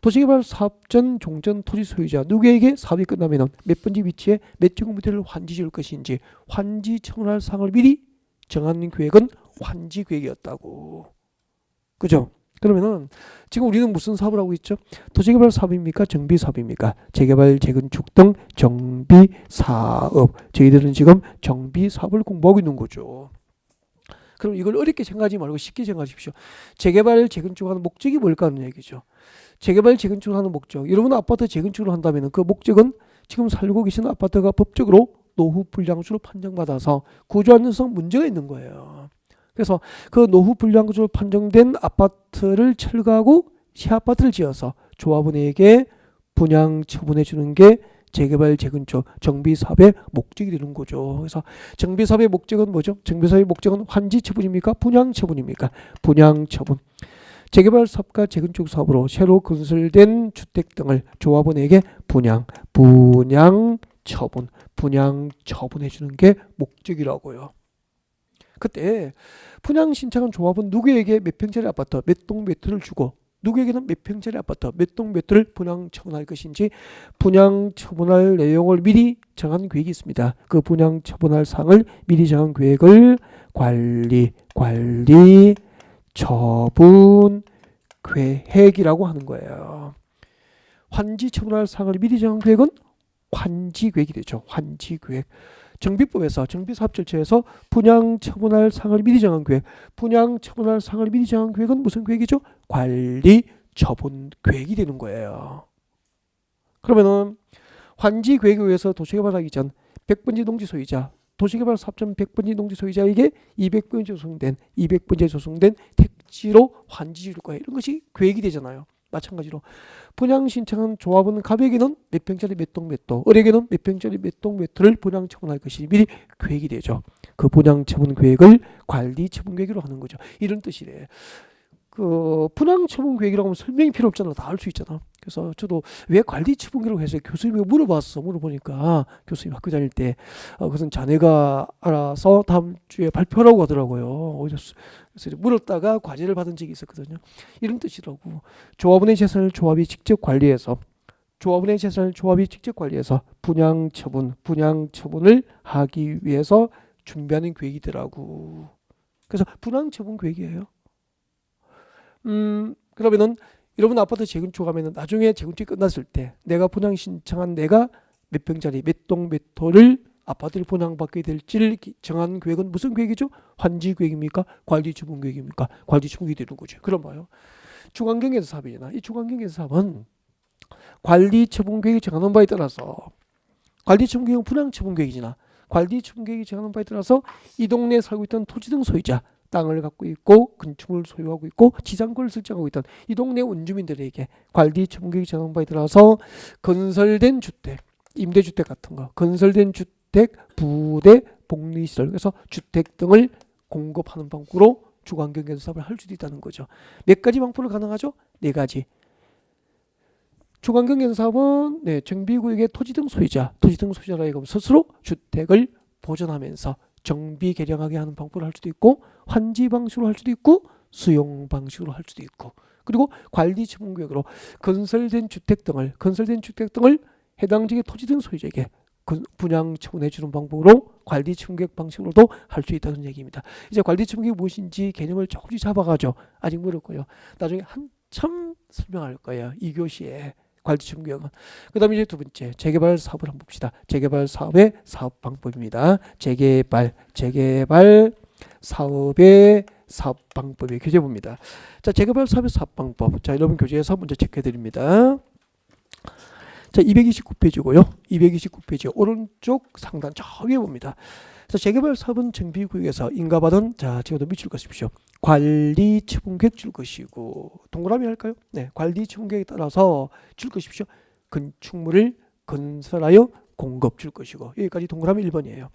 도시개발 사업 전 종전 토지 소유자 누구에게 사업이 끝나면 몇 번지 위치에 몇 제곱미터를 환지 지을 것인지 환지 처분할 사항을 미리 정한 계획은 환지 계획이었다고. 그죠? 그러면은 지금 우리는 무슨 사업을 하고 있죠? 도시개발 사업입니까? 정비 사업입니까? 재개발, 재건축 등 정비 사업. 저희들은 지금 정비 사업을 공부하고 있는 거죠. 그럼 이걸 어렵게 생각하지 말고 쉽게 생각하십시오. 재개발, 재건축을 하는 목적이 뭘까 하는 얘기죠. 재개발, 재건축을 하는 목적. 여러분 아파트 재건축을 한다면 그 목적은 지금 살고 계시는 아파트가 법적으로 노후 불량수로 판정받아서 구조 안전성 문제가 있는 거예요. 그래서 그 노후 불량수로 판정된 아파트를 철거하고 새 아파트를 지어서 조합원에게 분양 처분해 주는 게 재개발, 재건축, 정비사업의 목적이 되는 거죠. 그래서 정비사업의 목적은 뭐죠? 정비사업의 목적은 환지 처분입니까? 분양 처분입니까? 분양 처분. 재개발 사업과 재건축 사업으로 새로 건설된 주택 등을 조합원에게 분양 처분해 주는 게 목적이라고요. 그때 분양 신청한 조합은 누구에게 몇 평짜리 아파트, 몇 동 몇 호를 주고 누구에게는 몇 평짜리 아파트, 몇 동 몇 호를 분양 처분할 것인지 분양 처분할 내용을 미리 정한 계획이 있습니다. 그 분양 처분할 사항을 미리 정한 계획을 관리 처분 계획이라고 하는 거예요. 환지 처분할 사항을 미리 정한 계획은 환지 계획이 되죠. 환지 계획. 정비법에서 정비사업 절차에서 분양 처분할 사항을 미리 정한 계획. 분양 처분할 사항을 미리 정한 계획은 무슨 계획이죠? 관리 처분 계획이 되는 거예요. 그러면은 환지 계획에 의해서 도시개발하기 전 100번지 농지 소유자, 도시개발 사업전 100번지 농지 소유자에게 200번째 조성된 택지로 환지 줄 거예요. 이런 것이 계획이 되잖아요. 마찬가지로 분양 신청한 조합은 갑에게는 몇 평짜리 몇 동 몇 호, 을에게는 몇 평짜리 몇 동 몇 호를 분양 처분할 것이 미리 계획이 되죠. 그 분양 처분 계획을 관리 처분 계획으로 하는 거죠. 이런 뜻이래. 그 분양 처분 계획이라고 하면 설명이 필요 없잖아. 다 알 수 있잖아. 그래서 저도 왜 관리 처분 계획을 해서 교수님이 물어보니까 교수님 학교 다닐 때 그것은 자네가 알아서 다음 주에 발표하라고 하더라고요. 그래서 물었다가 과제를 받은 적이 있었거든요. 이런 뜻이라고. 조합원의 재산을 조합이 직접 관리해서 분양 처분을 하기 위해서 준비하는 계획이더라고. 그래서 분양 처분 계획이에요. 그러면은 여러분 아파트 재건축하면은 나중에 재건축이 끝났을 때 내가 분양 신청한 내가 몇 평짜리 몇 동 몇 호를 아파트를 분양받게 될지를 정한 계획은 무슨 계획이죠? 환지 계획입니까? 관리 처분 계획입니까? 관리 처분 계획이 되는 거죠. 그럼 봐요. 중환경에서 사업이잖아. 이 중환경에서 사업은 관리 처분 계획이 정하는 바에 따라서 관리 처분 계획은 분양 처분 계획이잖아. 관리 처분 계획이 정하는 바에 따라서 이 동네에 살고 있던 토지 등 소유자, 땅을 갖고 있고 건축물을 소유하고 있고 지상권을 설정하고 있던 이 동네 원주민들에게 관리 처분 계획이 정한 바에 따라서 건설된 주택, 임대주택 같은 거, 건설된 주택, 부대, 복리시설, 그래서 주택 등을 공급하는 방법으로 주거환경 사업을 할 수도 있다는 거죠. 몇 가지 방법으로 가능하죠? 네 가지. 주거환경 사업은 정비구역의 토지 등 소유자라 하여금 스스로 주택을 보존하면서 정비 개량하게 하는 방법을 할 수도 있고, 환지 방식으로 할 수도 있고, 수용 방식으로 할 수도 있고, 그리고 관리 처분 계획으로 건설된 주택 등을 해당 지역의 토지 등 소유자에게 분양 처분해 주는 방법으로 관리 처분 계획 방식으로도 할 수 있다는 얘기입니다. 이제 관리 처분 계획이 무엇인지 개념을 조금씩 잡아가죠. 아직 모르고요. 나중에 한참 설명할 거예요. 2교시에. 관리 처분 계획은. 그 다음에 이제 두 번째, 재개발 사업을 한번 봅시다. 재개발 사업의 사업 방법입니다. 재개발 사업의 사업 방법의 교재 봅니다. 자, 재개발 사업의 사업 방법. 자, 여러분 교재에서 먼저 체크해 드립니다. 자, 229페이지고요. 229페이지 오른쪽 상단 저 위에 봅니다. 그래서 재개발 사업은 정비구역에서 인가받은 자 제도도 미칠 것이십시오. 관리 처분계획 줄 것이고 동그라미 할까요? 네, 관리 처분계획에 따라서 줄 것이십시오. 건축물을 건설하여 공급 줄 것이고 여기까지 동그라미 1번이에요.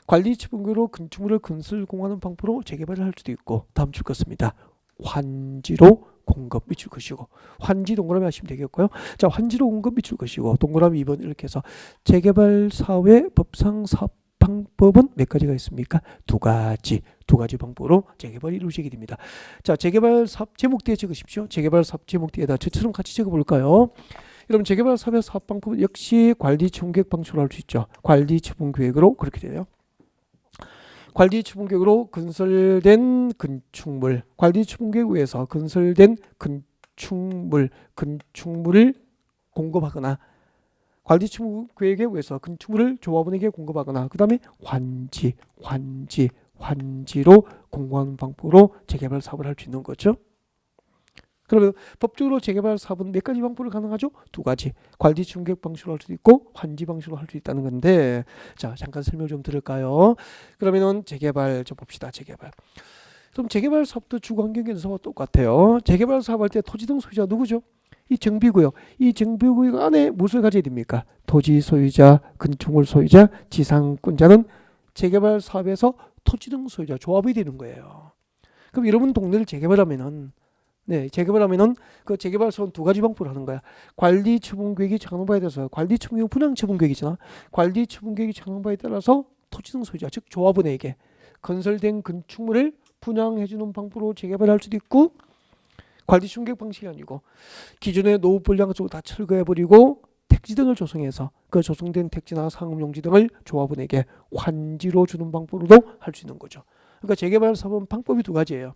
관리 처분계획으로 건축물을 건설 공하는 방법으로 재개발을 할 수도 있고 다음 줄 것입니다. 환지로 공급 미칠 것이고 환지 동그라미 하시면 되겠고요. 자, 환지로 공급 미칠 것이고 동그라미 2번 이렇게 해서 재개발 사업의 법상 사업 방법은 몇 가지가 있습니까? 두 가지 방법으로 재개발이 이루어지게 됩니다. 자, 재개발 사업 제목뒤에 적으십시오. 재개발 사업 제목뒤에다 저처럼 같이 적어볼까요? 여러분 재개발 사업의 사업 방법은 역시 관리 처분계획 방식으로 할 수 있죠. 관리 처분계획으로 그렇게 돼요. 관리 처분계획으로 건설된 건축물, 관리 처분계획에 의해서 건설된 건축물을 공급하거나 관리 처분계획에 의해서 건축물을 조합원에게 공급하거나 그 다음에 환지로 공급하는 방법으로 재개발 사업을 할 수 있는 거죠. 그러면 법적으로 재개발 사업은 몇 가지 방법으로 가능하죠? 두 가지. 관리 처분계획 방식으로 할 수도 있고 환지 방식으로 할 수 있다는 건데 자 잠깐 설명 좀 들을까요? 그러면은 재개발 좀 봅시다. 재개발. 그럼 재개발 사업도 주거환경개선사업과 똑같아요. 재개발 사업할 때 토지 등 소유자 누구죠? 이 정비구역. 이 정비구역 안에 무엇을 가져야 됩니까? 토지 소유자, 건축물 소유자, 지상권자는 재개발 사업에서 토지 등 소유자 조합이 되는 거예요. 그럼 여러분 동네를 재개발하면은 그 재개발 사업은 두 가지 방법으로 하는 거야. 관리 처분계획이 작동바에 따라서 관리 처분계획 분양 처분계획이잖아. 관리 처분계획이 작동바에 따라서 토지 등 소유자 즉 조합원에게 건설된 건축물을 분양해주는 방법으로 재개발할 수도 있고 관리 처분계획 방식이 아니고 기존의 노후 분량 쪽을 다 철거해버리고 택지 등을 조성해서 그 조성된 택지나 상업용지 등을 조합원에게 환지로 주는 방법으로도 할 수 있는 거죠. 그러니까 재개발 사업은 방법이 두 가지예요.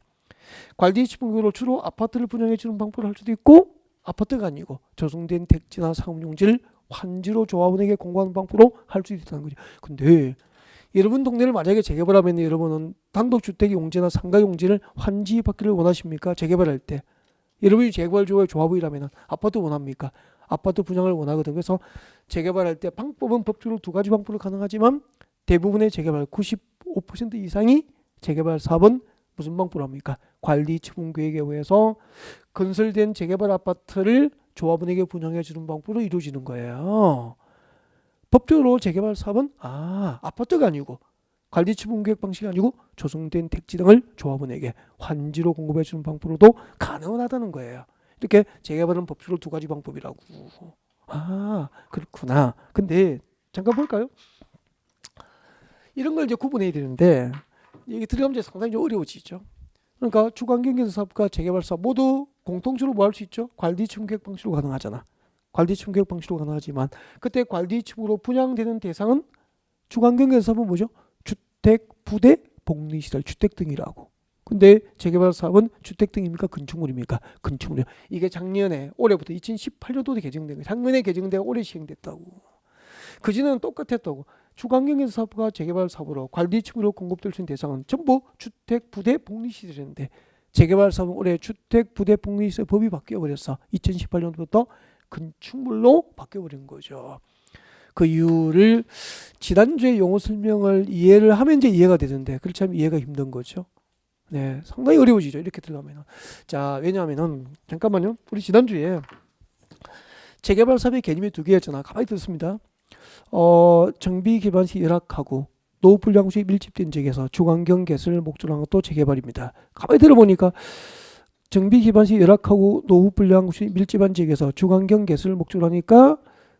관리 처분계획으로 주로 아파트를 분양해 주는 방법을 할 수도 있고 아파트가 아니고 조성된 택지나 상업용지를 환지로 조합원에게 공급하는 방법으로 할 수 있다는 거죠. 근데 여러분 동네를 만약에 재개발하면 여러분은 단독주택 용지나 상가 용지를 환지 받기를 원하십니까? 재개발할 때 여러분이 재개발 조합이라면 아파트 원합니까? 아파트 분양을 원하거든. 그래서 재개발할 때 방법은 법적으로 두 가지 방법으로 가능하지만 대부분의 재개발 95% 이상이 재개발 사업은 무슨 방법으로 합니까? 관리 처분계획에 의해서 건설된 재개발 아파트를 조합원에게 분양해 주는 방법으로 이루어지는 거예요. 법적으로 재개발 사업은 아파트가 아니고 관리 처분계획 방식이 아니고 조성된 택지 등을 조합원에게 환지로 공급해 주는 방법으로도 가능하다는 거예요. 이렇게 재개발은 법적으로 두 가지 방법이라고. 그렇구나. 근데 잠깐 볼까요? 이런 걸 이제 구분해야 되는데 여기 들어가면 이제 상당히 좀 어려워지죠. 그러니까 주거환경개선 사업과 재개발 사업 모두 공통적으로 뭐 할 수 있죠? 관리 처분계획 방식으로 가능하잖아. 관리 처분계획 방식으로 가능하지만 그때 관리 처분으로 분양되는 대상은 주거환경개선 사업은 뭐죠? 주택, 부대, 복리시설, 주택 등이라고. 근데 재개발 사업은 주택 등입니까? 건축물입니까? 건축물이요. 이게 작년에 올해부터 2018년도에 개정된 거예요. 작년에 개정되고 올해 시행됐다고. 그전에는 똑같았다고. 주거환경개선 사업과 재개발 사업으로 관리 처분으로 공급될 수 있는 대상은 전부 주택, 부대, 복리시설인데 재개발 사업은 올해 주택, 부대, 복리시설 법이 바뀌어버렸어. 2018년도부터 건축물로 바뀌어버린 거죠. 그 이유를 지난주에 용어 설명을 이해를 하면 이제 이해가 되는데 그렇지 않으면 이해가 힘든 거죠. 네, 상당히 어려워지죠. 이렇게 들어가면은. 자, 왜냐하면은 잠깐만요. 우리 지난주에 재개발 사업의 개념이 두 개였잖아. 가만히 듣습니다. 정비 기반 시 열악하고 노후 불량 시 밀집된 지역에서 주거환경 개선을 목적으로 한 것도 재개발입니다. 가만히 들어보니까 정비 기반 시 열악하고 노후 불량 시 밀집한 지역에서 주거환경 개선을 목적으로 하니까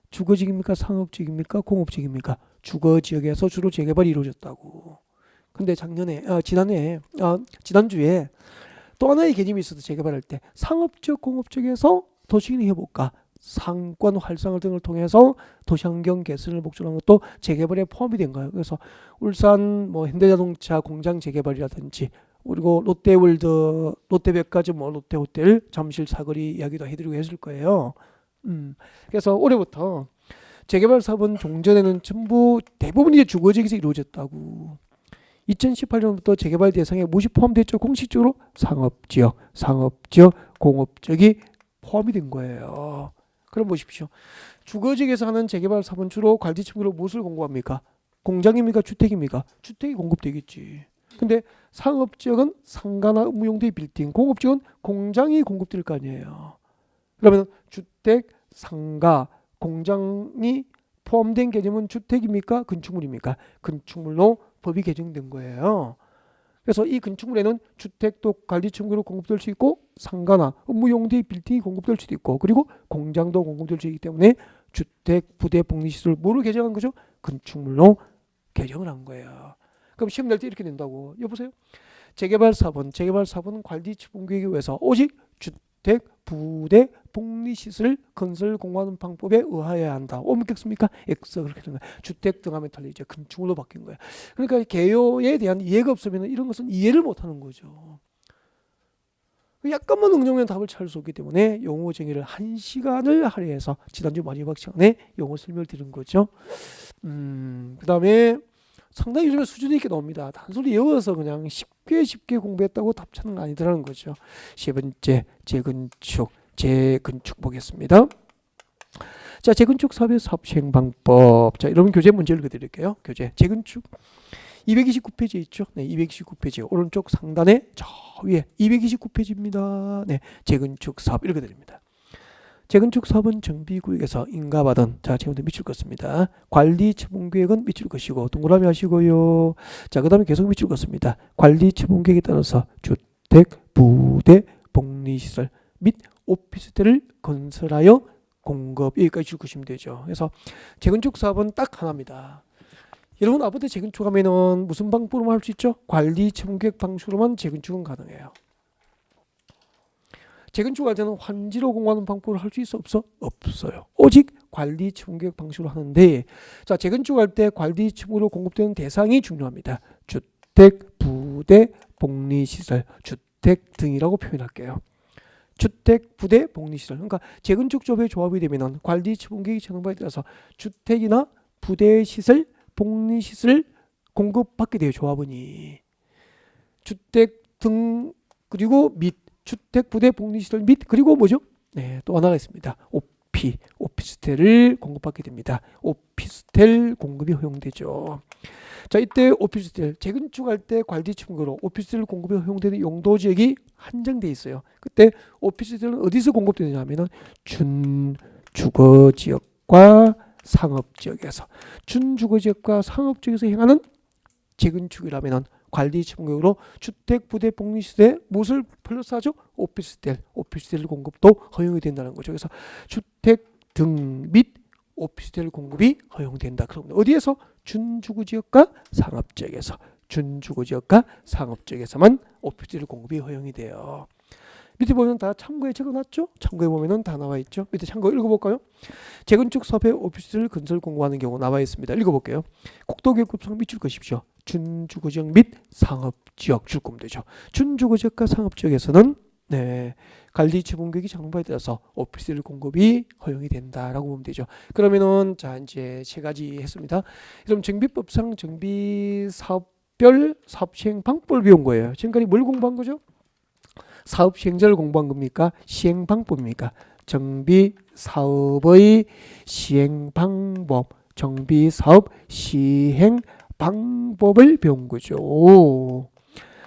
주거지역입니까? 상업지역입니까? 공업지역입니까? 주거지역에서 주로 재개발이 이루어졌다고. 근데 지난주에 또 하나의 개념이 있어서 재개발할 때 상업지역, 공업지역에서 도시기능 해볼까? 상권 활성화 등을 통해서 도시환경 개선을 목적으로 한 것도 재개발에 포함이 된 거예요. 그래서 울산 현대자동차 공장 재개발이라든지 그리고 롯데월드, 롯데백화점, 롯데호텔, 잠실 사거리 이야기도 해드리고 했을 거예요. 그래서 올해부터 재개발 사업은 종전에는 전부 대부분 이제 주거지역에서 이루어졌다고. 2018년부터 재개발 대상에 무엇이 포함됐죠? 공식적으로 상업지역, 공업지역이 포함이 된 거예요. 그럼 보십시오. 주거지역에서 하는 재개발 사업은 주로 관리청구로 무엇을 공급합니까? 공장입니까? 주택입니까? 주택이 공급되겠지. 근데 상업지역은 상가나 업무용도의 빌딩, 공업지역은 공장이 공급될 거 아니에요. 그러면 주택, 상가, 공장이 포함된 개념은 주택입니까? 건축물입니까? 건축물로 법이 개정된 거예요. 그래서 이 건축물에는 주택도 관리청구로 공급될 수 있고 상가나 업무용도의 빌딩이 공급될 수도 있고 그리고 공장도 공급될 수 있기 때문에 주택, 부대, 복리시설 뭐로 개정한 거죠? 건축물로 개정을 한 거예요. 그럼 시험 낼 때 이렇게 된다고. 여보세요? 재개발 사업은 관리지분계획에 의해서 오직 주택, 부대, 복리시설 건설 공부하는 방법에 의하여야 한다. 옮겼습니까? X 그렇게 된 거야. 주택 등 하면 달리 이제 건축물로 바뀐 거야. 그러니까 개요에 대한 이해가 없으면 이런 것은 이해를 못하는 거죠. 약간만 응용하면 답을 찾을 수 없기 때문에 용어 정의를 1시간을 할애해서 지난주 마지막 시간에 용어 설명을 드린 거죠. 그 다음에 상당히 요즘에 수준이 있게 나옵니다. 단순히 외워서 그냥 쉽게 공부했다고 답 찾는 거 아니더라는 거죠. 세 번째, 재건축 보겠습니다. 자, 재건축 사업의 사업 시행 방법. 자, 여러분 교재 문제 읽어드릴게요. 교재 재건축 229페이지 있죠? 네, 229페이지 오른쪽 상단에 저 위에 229페이지입니다. 네, 재건축 사업 읽어드립니다. 재건축 사업은 정비구역에서 인가받은 자 지금부터 미칠 것입니다. 관리처분계획은 미칠 것이고 동그라미 하시고요. 자 그다음에 계속 미칠 것입니다. 관리처분계획에 따라서 주택, 부대, 복리시설 및 오피스텔을 건설하여 공급 여기까지 줄거시면 되죠. 그래서 재건축 사업은 딱 하나입니다. 여러분 아파트 재건축하면은 무슨 방법으로만 할 수 있죠? 관리처분계획 방식으로만 재건축은 가능해요. 재건축할 때는 환지로 공부하는 방법을 할 수 있어 없어? 없어요. 오직 관리처분계획 방식으로 하는데 자 재건축할 때 관리처분으로 공급되는 대상이 중요합니다. 주택, 부대, 복리시설, 주택 등이라고 표현할게요. 주택, 부대, 복리시설. 그러니까 재건축 조합의 조합이 되면 관리처분계획 적용에 따라서 주택이나 부대시설, 복리시설 공급받게 돼요. 조합원이. 주택 등 그리고 및 주택, 부대, 복리시설 및 그리고 뭐죠? 네, 또 하나가 있습니다. 오피스텔을 공급받게 됩니다. 오피스텔 공급이 허용되죠. 자, 이때 오피스텔 재건축할 때 관리청구로 오피스텔 공급이 허용되는 용도 지역이 한정돼 있어요. 그때 오피스텔은 어디서 공급되느냐면은 준주거 지역과 상업 지역에서 준주거 지역과 상업 지역에서 행하는 재건축이라면은 관리청구로 주택, 부대, 복리시설에 무엇을 플러스하죠? 오피스텔 공급도 허용이 된다는 거죠. 그래서 주택 등 및 오피스텔 공급이 허용된다. 그럼 어디에서? 준주거지역과 상업지역에서만 오피스텔 공급이 허용이 돼요. 밑에 보면 다 참고에 적어놨죠? 참고에 보면은 다 나와 있죠. 밑에 참고 읽어볼까요? 재건축 사업에 오피스텔 건설 공급하는 경우 나와 있습니다. 읽어볼게요. 국도교육급상 밑줄 것이십시오. 준주거지역 및 상업지역 줄 거면 되죠. 준주거지역과 상업지역에서는 네, 관리처분계획이 적용에 따라서 오피스텔 공급이 허용이 된다라고 보면 되죠. 그러면은 자 이제 세 가지 했습니다. 그럼 정비법상 정비사업별 사업시행 방법을 배운 거예요. 지금까지 뭘 공부한 거죠? 사업 시행자를 공부한 겁니까? 시행 방법입니까? 정비 사업의 시행 방법, 정비 사업 시행 방법을 배운 거죠.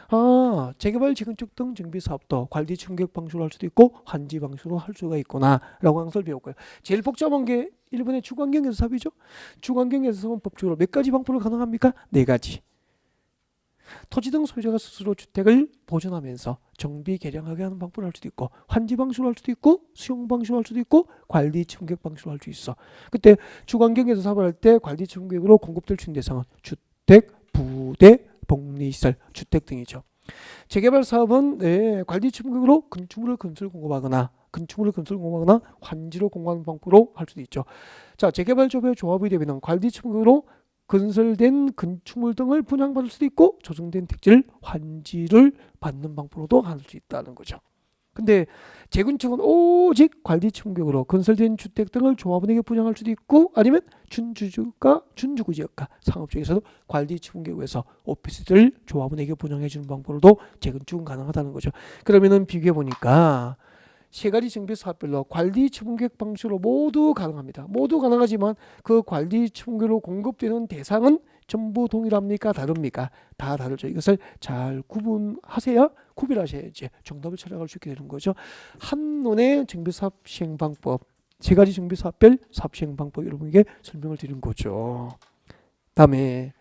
아, 재개발, 재건축 등 정비 사업도 관리청구계획 방식으로 할 수도 있고 환지 방식으로 할 수가 있구나라고 항상 배웠고요. 제일 복잡한 게 일본의 주관경에서 사업이죠. 주관경에서 사업은 법적으로 몇 가지 방법을 가능합니까? 4가지. 토지 등 소유자가 스스로 주택을 보존하면서 정비 개량하게 하는 방법을 할 수도 있고 환지 방식으로 할 수도 있고 수용 방식으로 할 수도 있고 관리청구계획 방식으로 할 수 있어. 그때 주관경에서 사업을 할 때 관리청구계획으로 공급될 수 있는 대상은 주택, 부대, 복리시설, 주택 등이죠. 재개발 사업은 네, 관리청구계획으로 건축물을 건설 공급하거나 환지로 공급하는 방법으로 할 수도 있죠. 자, 재개발 조합이 되면 관리청구계획으로 건설된 건축물 등을 분양받을 수도 있고 조성된 택지를 환지를 받는 방법으로도 할 수 있다는 거죠. 근데 재건축은 오직 관리청구계획으로 건설된 주택 등을 조합원에게 분양할 수도 있고 아니면 준주거지역과 상업지역에서도 관리청구계획에서 오피스를 조합원에게 분양해 주는 방법으로도 재건축은 가능하다는 거죠. 그러면은 비교해 보니까 세 가지 정비 사업별로 관리 처분 계획 방식으로 모두 가능합니다. 모두 가능하지만 그 관리 처분계로 공급되는 대상은 전부 동일합니까? 다릅니까? 다 다르죠. 이것을 잘 구별하셔야지 정답을 찾아갈 수 있게 되는 거죠. 한눈에 정비사업 시행 방법, 세 가지 정비사업별 사업 시행 방법 여러분에게 설명을 드린 거죠. 다음에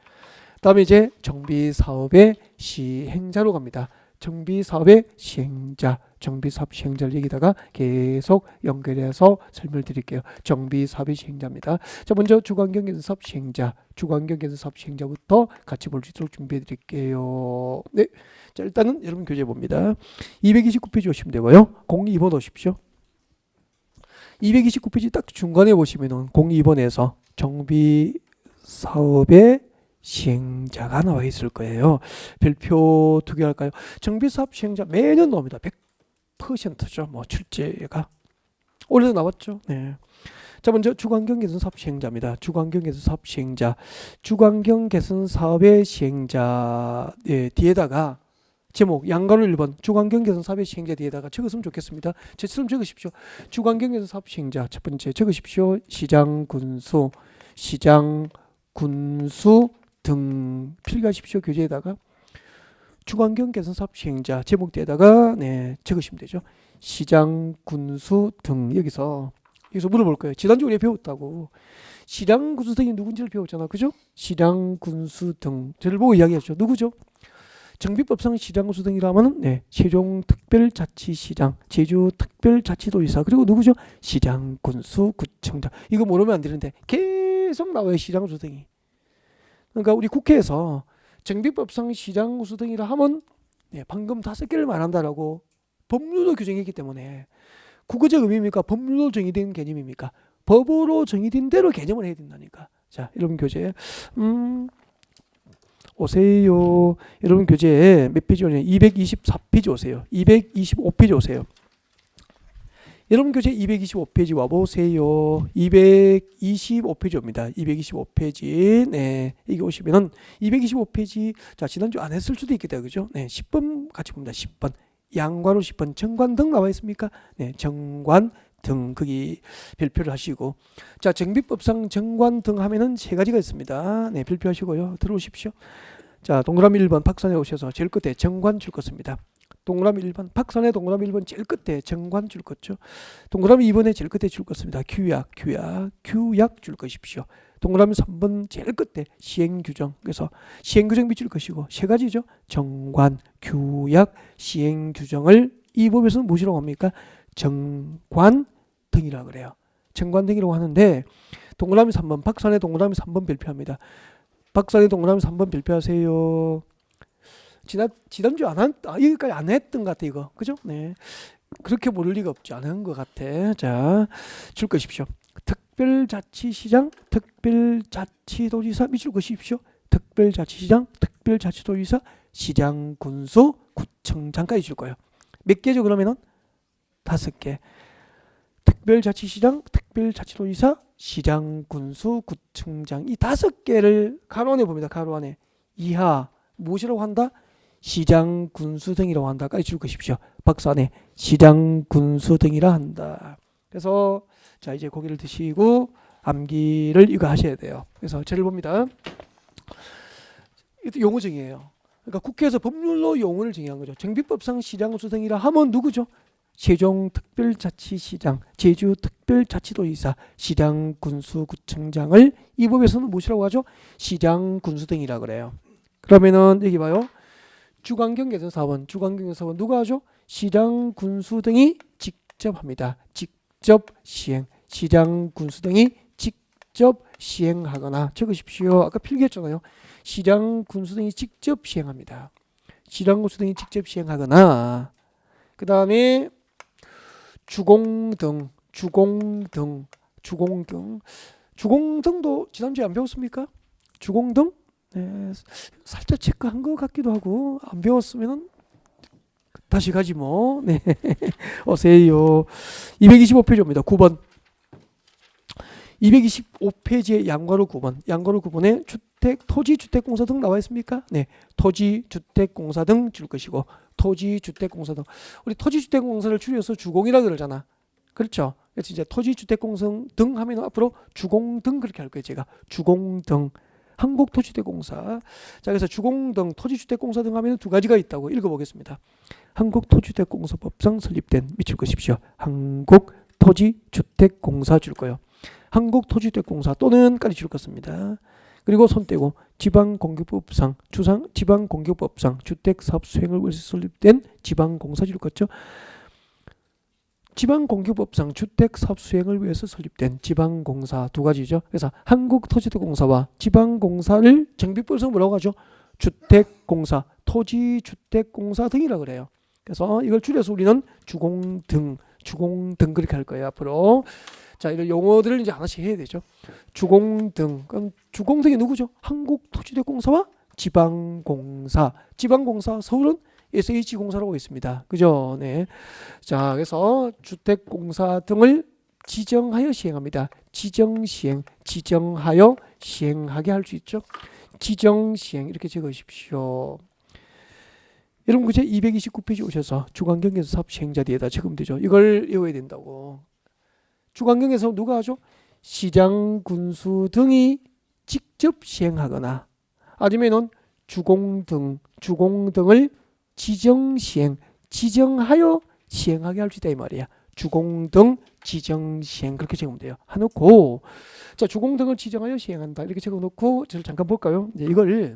이제 정비사업의 시행자로 갑니다. 정비사업의 시행자, 정비사업 시행자를 여기다가 계속 연결해서 설명을 드릴게요. 정비사업의 시행자입니다. 자, 먼저 주관경 개선사업 시행자, 주관경 개선사업 시행자부터 같이 볼 수 있도록 준비해 드릴게요. 네, 자 일단은 여러분 교재 봅니다. 229페이지 오시면 되고요. 02번 오십시오. 229페이지 딱 중간에 보시면은 02번에서 정비사업의 시행자가 나와 있을 거예요. 별표 두 개 할까요? 정비사업 시행자 매년 나옵니다. 100%죠. 뭐 출제가 올해도 나왔죠. 네. 자, 먼저 주관경 개선 사업 시행자입니다. 주관경 개선 사업 시행자, 주관경 개선 사업의 시행자 뒤에다가 제목 양가로 1번 주관경 개선 사업의 시행자 뒤에다가 적었으면 좋겠습니다. 저처럼 적으십시오. 주관경 개선 사업 시행자 첫 번째 적으십시오. 시장 군수 등 필기하십시오. 교재에다가 주관경 개선 사업 시행자 제목대에다가 적으시면 되죠. 시장 군수 등 여기서 물어볼 거예요. 지난주 우리가 배웠다고. 시장 군수 등이 누군지를 배웠잖아. 그죠? 시장 군수 등 저를 보고 이야기했죠. 누구죠? 정비법상 시장 군수 등이라면은 세종특별자치시장, 제주특별자치도지사, 그리고 누구죠? 시장 군수 구청장. 이거 모르면 안 되는데 계속 나와요. 시장 군수 등이. 그러니까 우리 국회에서 정비법상 시장 군수 등이라 하면 방금 5개를 말한다라고 법률로 규정했기 때문에 국어적 의미입니까? 법률로 정의된 개념입니까? 법으로 정의된 대로 개념을 해야 된다니까. 자, 여러분 교재 오세요. 여러분 교재에 몇 페이지 오냐? 224페이지 오세요. 225페이지 오세요. 여러분 교재 225페이지 와보세요. 225페이지 옵니다. 225페이지. 네, 이게 오시면은 225페이지. 자, 지난주 안 했을 수도 있겠다. 그죠? 네, 10번 같이 봅니다. 10번. 양괄호 10번. 정관 등 나와 있습니까? 네, 정관 등 거기 별표를 하시고. 자, 정비법상 정관 등 하면은 세 가지가 있습니다. 네, 별표하시고요. 들어오십시오. 자, 동그라미 1번 박산에 오셔서 제일 끝에 정관 줄 것입니다. 동그라미 1번 박산에 동그라미 1번 제일 끝에 정관 줄 것죠. 동그라미 2번에 제일 끝에 줄 것입니다. 규약 줄 것이십시오. 동그라미 3번 제일 끝에 시행규정, 그래서 시행규정 밑줄 것이고 세 가지죠. 정관, 규약, 시행규정을 이 법에서는 무엇이라고 합니까? 정관 등이라고 그래요. 정관 등이라고 하는데 동그라미 3번 박산에 동그라미 3번 별표합니다. 박산에 동그라미 3번 별표하세요. 지난주 여기까지 안 했던 것 같아, 이거. 그죠? 네. 그렇게 모를 리가 없지. 안 한 것 같아. 자, 줄 것이십시오. 특별자치시장, 특별자치도지사 밑줄 것이십시오. 특별자치시장, 특별자치도지사, 시장, 군수, 구청장까지 줄 거예요. 몇 개죠, 그러면은? 5개. 특별자치시장, 특별자치도지사, 시장, 군수, 구청장. 이 5개를 가로 안에 봅니다. 가로 안에. 이하. 무엇이라고 한다? 시장, 군수 등이라고 한다까지 줄 것이십시오. 박스 안에 시장, 군수 등이라 한다. 그래서 자, 이제 고개를 드시고 암기를 이거 하셔야 돼요. 그래서 저를 봅니다. 이것도 용어정의예요. 그러니까 국회에서 법률로 용어를 정의한 거죠. 정비법상 시장, 군수 등이라 하면 누구죠? 세종특별자치시장, 제주특별자치도지사, 시장, 군수, 구청장을 이 법에서는 무엇이라고 하죠? 시장, 군수 등이라 그래요. 그러면은 여기 봐요. 주관경 개선 사업은 누가 하죠? 시장, 군수 등이 직접 합니다. 직접 시행. 시장, 군수 등이 직접 시행하거나 적으십시오. 아까 필기했잖아요. 시장, 군수 등이 직접 시행합니다. 시장, 군수 등이 직접 시행하거나 그 다음에 주공등도 지난주에 안 배웠습니까? 주공등? 네, 살짝 체크한 것 같기도 하고 안 배웠으면 다시 가지 뭐. 네. 오세요. 225페이지입니다. 9번. 225페이지의 양괄호 9번, 양괄호 9번에 주택, 토지주택공사 등 나와 있습니까? 네, 토지주택공사 등 줄 것이고, 토지주택공사 등. 우리 토지주택공사를 줄여서 주공이라 그러잖아. 그렇죠? 그래서 이제 토지주택공사 등 하면 앞으로 주공등 그렇게 할 거예요. 제가 주공등, 한국토지주택공사. 자, 그래서 주공등, 토지주택공사 등 하면 두 가지가 있다고 읽어보겠습니다. 한국토지주택공사법상 설립된, 미칠 것입시오. 한국토지주택공사 줄 거예요. 한국토지주택공사 또는까지 줄 것입니다. 그리고 손 떼고 지방공급법상 지방공급법상 주택사업 수행을 위해서 설립된 지방공사 줄 거죠. 지방공급법상 주택사업 수행을 위해서 설립된 지방공사 두 가지죠. 그래서 한국토지주택공사와 지방공사를 정비법에서 뭐라고 하죠? 주택공사, 토지주택공사 등이라고 그래요. 그래서 이걸 줄여서 우리는 주공등 그렇게 할 거예요. 앞으로. 자, 이런 용어들을 이제 하나씩 해야 되죠. 주공등. 그럼 주공등이 누구죠? 한국토지주택공사와 지방공사. 지방공사 서울은 SH공사라고 있습니다. 그죠? 네. 자, 그래서 주택공사 등을 지정하여 시행합니다. 지정하여 시행하게 할 수 있죠. 지정시행 이렇게 적으십시오. 여러분 그제 229페이지 오셔서 주관경계에서 사업 시행자 뒤에다 적으면 되죠. 이걸 외워야 된다고. 주관경에서 누가 하죠? 시장, 군수 등이 직접 시행하거나 아니면은 주공등을 지정하여 시행하게 할 수 있다 이 말이야. 주공등 지정시행 그렇게 적으면 돼요. 해놓고 자 주공등을 지정하여 시행한다 이렇게 적어놓고 저를 잠깐 볼까요? 이제 이걸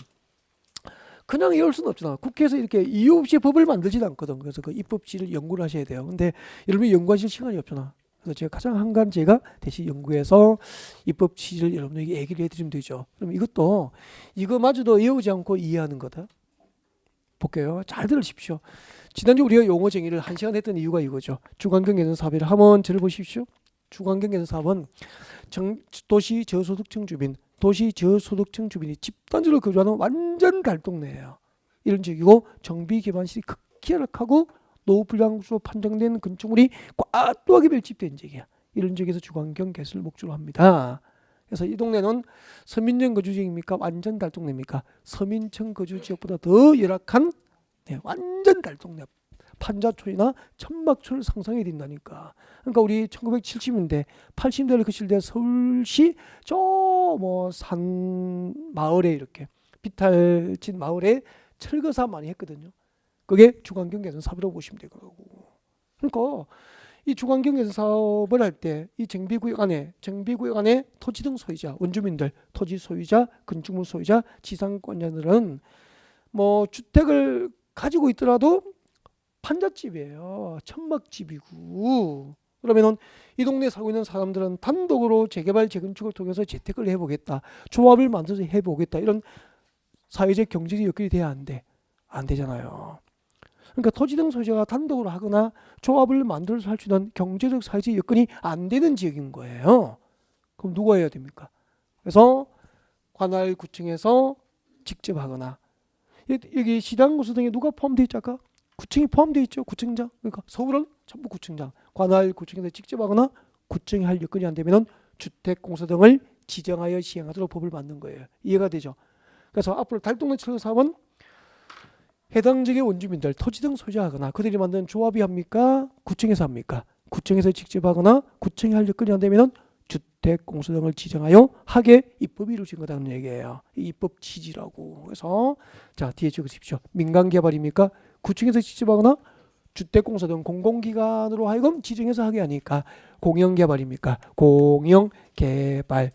그냥 이럴 수는 없잖아. 국회에서 이렇게 이유 없이 법을 만들지도 않거든. 그래서 그 입법지를 연구를 하셔야 돼요. 근데 여러분이 연구하실 시간이 없잖아. 그래서 제가 가장 한간 제가 대신 연구해서 입법지를 여러분에게 얘기를 해드리면 되죠. 그럼 이것도 이거마저도 외우지 않고 이해하는 거다. 볼게요. 잘 들으십시오. 지난주 우리가 용어 정의를 1시간 했던 이유가 이거죠. 주관경계선 사업을 한번 들어보십시오. 주관경계선 사업은 도시 저소득층 주민이 집단적으로 거주하는 완전 달동네예요. 이런 지역이고 정비 기반시설이 극히 열악하고 노후 불량수로 판정된 건축물이 과도하게 밀집된 지역이야. 이런 지역에서 주관경 개설을 목적으로 합니다. 그래서 이 동네는 서민적 거주 지역입니까? 완전 달동네입니까? 서민층 거주 지역보다 더 열악한 완전 달동네. 판자촌이나 천막촌을 상상해야 된다니까. 그러니까 우리 1970년대, 80년대를 거칠 서울시 산 마을에 이렇게 비탈진 마을에 철거사업 많이 했거든요. 그게 주관경 개선 사업이라고 보시면 되고. 그러니까 이 주관경 개선 사업을 할 때 이 정비구역 안에 토지 등 소유자, 원주민들, 토지 소유자, 건축물 소유자, 지상권자들은 뭐 주택을 가지고 있더라도 판잣집이에요. 천막집이고. 그러면은 이 동네에 살고 있는 사람들은 단독으로 재개발, 재건축을 통해서 재테크를 해보겠다. 조합을 만들어서 해보겠다. 이런 사회적, 경제적 여건이 돼야 안 돼. 안 되잖아요. 그러니까 토지 등 소유자가 단독으로 하거나 조합을 만들어서 할 수 있는 경제적, 사회적 여건이 안 되는 지역인 거예요. 그럼 누가 해야 됩니까? 그래서 관할구청에서 직접 하거나 여기 시당구수 등에 누가 포함되어 있죠? 아까? 구청이 포함되어 있죠. 구청장. 그러니까 서울은 전부 구청장. 관할구청에서 직접 하거나 구청이 할 여건이 안 되면 주택공사 등을 지정하여 시행하도록 법을 만든 거예요. 이해가 되죠? 그래서 앞으로 달동네 철거 사업은 해당 지역의 원주민들, 토지 등 소유하거나 그들이 만든 조합이 합니까? 구청에서 합니까? 구청에서 직접 하거나 구청이 할 여건이 안 되면 주택공사 등을 지정하여 하게 입법이 이루어진 거라는 얘기예요. 이 입법 취지라고. 그래서 자 뒤에 적으십시오. 민간개발입니까? 구청에서 직접 하거나 주택공사 등 공공기관으로 하여금 지정해서 하게 하니까 공영개발입니까? 공영개발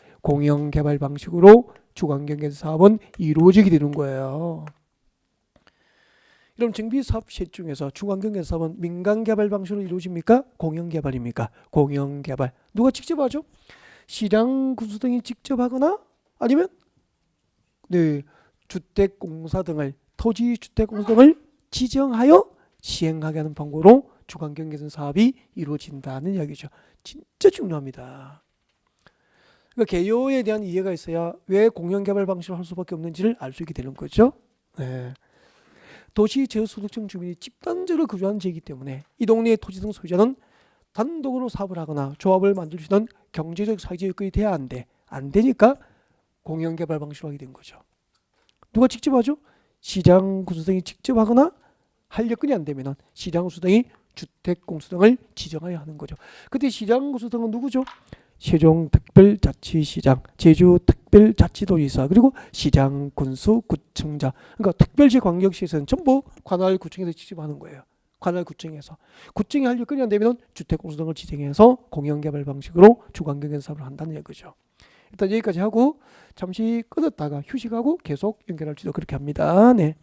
방식으로 주관경계선 사업은 이루어지게 되는 거예요. 그럼 정비사업 셋 중에서 주관경계선 사업은 민간개발 방식으로 이루어집니까? 공영개발입니까? 공영개발. 누가 직접 하죠? 시장 군수 등이 직접 하거나 아니면 주택공사 등을 토지주택공사 등을 지정하여 시행하게 하는 방법으로 주관경계선 사업이 이루어진다는 이야기죠. 진짜 중요합니다. 그러니까 개요에 대한 이해가 있어야 왜 공영개발 방식으로 할 수밖에 없는지를 알 수 있게 되는 거죠. 네. 도시 저소득층 주민이 집단적으로 거주하는 지역이기 때문에 이 동네의 토지 등 소유자는 단독으로 사업을 하거나 조합을 만들 수 있는 경제적 사회적 여건이 돼야 안 돼. 안 되니까 공영개발 방식으로 하게 된 거죠. 누가 직접 하죠? 시장 구수등이 직접 하거나 할 여건이 안 되면은 시장 구수등이 주택공수등을 지정하여 하는 거죠. 그때 시장 구수등은 누구죠? 세종특별자치시장, 제주특별자치도지사, 그리고 시장, 군수, 구청장. 그러니까 특별시, 광역시에서는 전부 관할 구청에서 직접 하는 거예요. 관할 구청에서. 구청이 할 여건이 안 되면 주택공수등을 지정해서 공영개발 방식으로 주관경 사업을 한다는 얘기죠. 일단 여기까지 하고 잠시 끊었다가 휴식하고 계속 연결할지도 그렇게 합니다. 네.